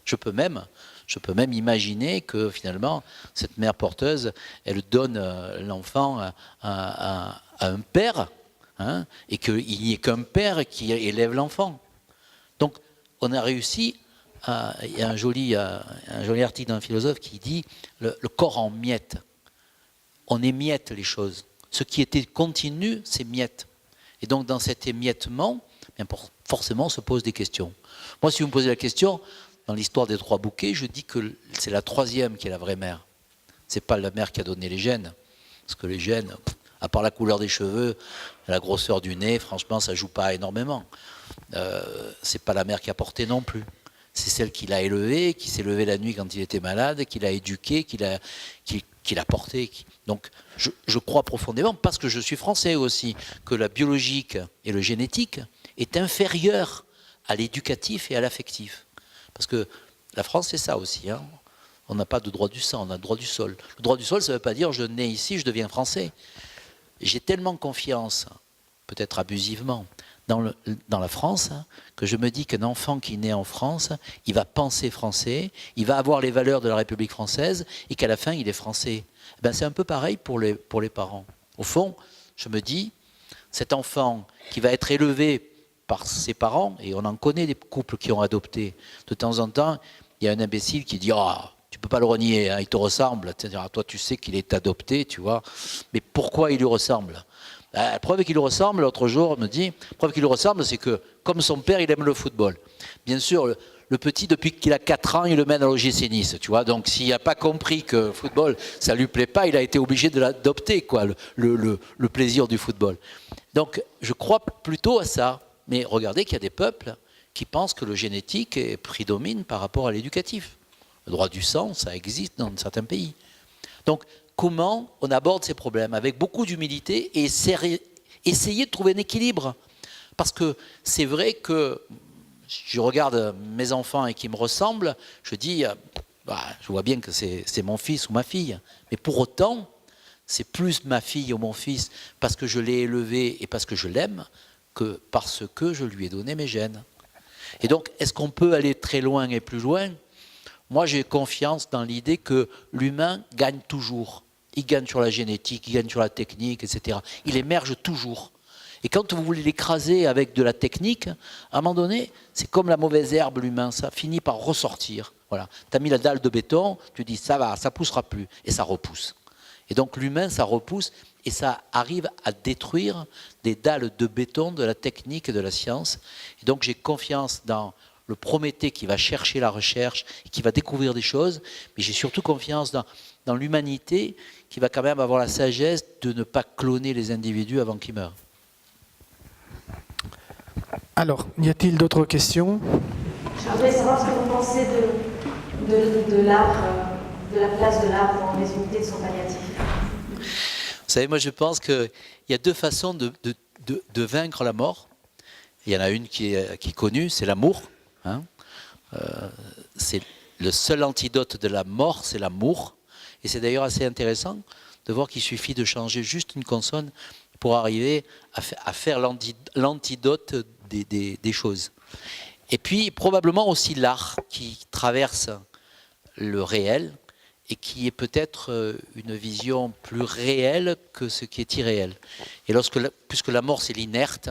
Je peux même Je peux même imaginer que finalement, cette mère porteuse, elle donne l'enfant à un père, hein, et qu'il n'y ait qu'un père qui élève l'enfant. Donc, on a réussi. Il y a un joli article d'un philosophe qui dit le corps en miettes. On émiette les choses. Ce qui était continu, c'est miette. Et donc, dans cet émiettement, bien forcément, on se pose des questions. Moi, si vous me posez la question, dans l'histoire des 3 bouquets, je dis que c'est la 3e qui est la vraie mère. Ce n'est pas la mère qui a donné les gènes. Parce que les gènes, à part la couleur des cheveux, la grosseur du nez, franchement, ça ne joue pas énormément. Ce n'est pas la mère qui a porté non plus. C'est celle qui l'a élevé, qui s'est levée la nuit quand il était malade, qui l'a éduqué, qui l'a porté. Donc, je crois profondément, parce que je suis français aussi, que la biologique et le génétique est inférieur à l'éducatif et à l'affectif. Parce que la France, c'est ça aussi. Hein. On n'a pas de droit du sang, on a le droit du sol. Le droit du sol, ça ne veut pas dire je nais ici, je deviens français. J'ai tellement confiance, peut-être abusivement, dans la France, que je me dis qu'un enfant qui naît en France, il va penser français, il va avoir les valeurs de la République française, et qu'à la fin, il est français. Ben, c'est un peu pareil pour les parents. Au fond, je me dis, cet enfant qui va être élevé par ses parents, et on en connaît des couples qui ont adopté, de temps en temps, il y a un imbécile qui dit « Ah, tu peux pas le renier, hein, il te ressemble. » Toi, tu sais qu'il est adopté, tu vois. Mais pourquoi il lui ressemble ? La preuve qu'il lui ressemble, l'autre jour, me dit, la preuve qu'il lui ressemble, c'est que, comme son père, il aime le football. Bien sûr, le petit, depuis qu'il a 4 ans, il le mène à l'OGC Nice, tu vois. Donc, s'il n'a pas compris que le football, ça ne lui plaît pas, il a été obligé de l'adopter, quoi, le plaisir du football. Donc, je crois plutôt à ça. Mais regardez qu'il y a des peuples qui pensent que le génétique prédomine par rapport à l'éducatif. Le droit du sang, ça existe dans certains pays. Donc, comment on aborde ces problèmes? Avec beaucoup d'humilité et essayer de trouver un équilibre. Parce que c'est vrai que je regarde mes enfants et qui me ressemblent, je dis, je vois bien que c'est mon fils ou ma fille. Mais pour autant, c'est plus ma fille ou mon fils parce que je l'ai élevé et parce que je l'aime que parce que je lui ai donné mes gènes. Et donc, est-ce qu'on peut aller très loin et plus loin? Moi, j'ai confiance dans l'idée que l'humain gagne toujours. Il gagne sur la génétique, il gagne sur la technique, etc. Il émerge toujours. Et quand vous voulez l'écraser avec de la technique, à un moment donné, c'est comme la mauvaise herbe, l'humain, ça finit par ressortir. Voilà. Tu as mis la dalle de béton, tu dis ça va, ça ne poussera plus, et ça repousse. Et donc l'humain, ça repousse, et ça arrive à détruire des dalles de béton de la technique et de la science. Et donc j'ai confiance dans le Prométhée qui va chercher la recherche, qui va découvrir des choses, mais j'ai surtout confiance dans l'humanité qui va quand même avoir la sagesse de ne pas cloner les individus avant qu'ils meurent. Alors, y a-t-il d'autres questions? Je voudrais savoir ce que vous pensez de l'art, de la place de l'art dans les unités de soins palliatifs. Vous savez, moi je pense qu'il y a 2 façons de vaincre la mort. Il y en a une qui est connue, c'est l'amour. Hein. C'est le seul antidote de la mort, c'est l'amour. Et c'est d'ailleurs assez intéressant de voir qu'il suffit de changer juste une consonne pour arriver à faire l'antidote des choses. Et puis probablement aussi l'art qui traverse le réel et qui est peut-être une vision plus réelle que ce qui est irréel. Et puisque la mort c'est l'inerte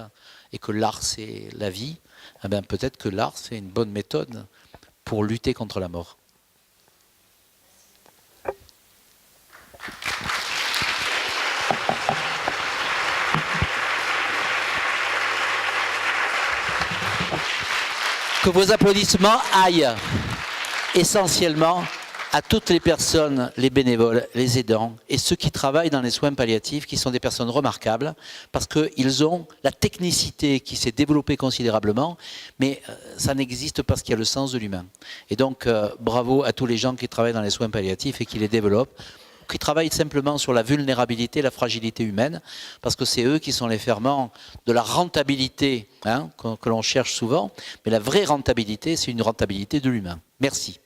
et que l'art c'est la vie, eh bien, peut-être que l'art c'est une bonne méthode pour lutter contre la mort. Que vos applaudissements aillent essentiellement à toutes les personnes, les bénévoles, les aidants et ceux qui travaillent dans les soins palliatifs, qui sont des personnes remarquables, parce qu'ils ont la technicité qui s'est développée considérablement, mais ça n'existe parce qu'il y a le sens de l'humain. Et donc, bravo à tous les gens qui travaillent dans les soins palliatifs et qui les développent, qui travaillent simplement sur la vulnérabilité, la fragilité humaine, parce que c'est eux qui sont les ferments de la rentabilité, hein, que l'on cherche souvent, mais la vraie rentabilité, c'est une rentabilité de l'humain. Merci.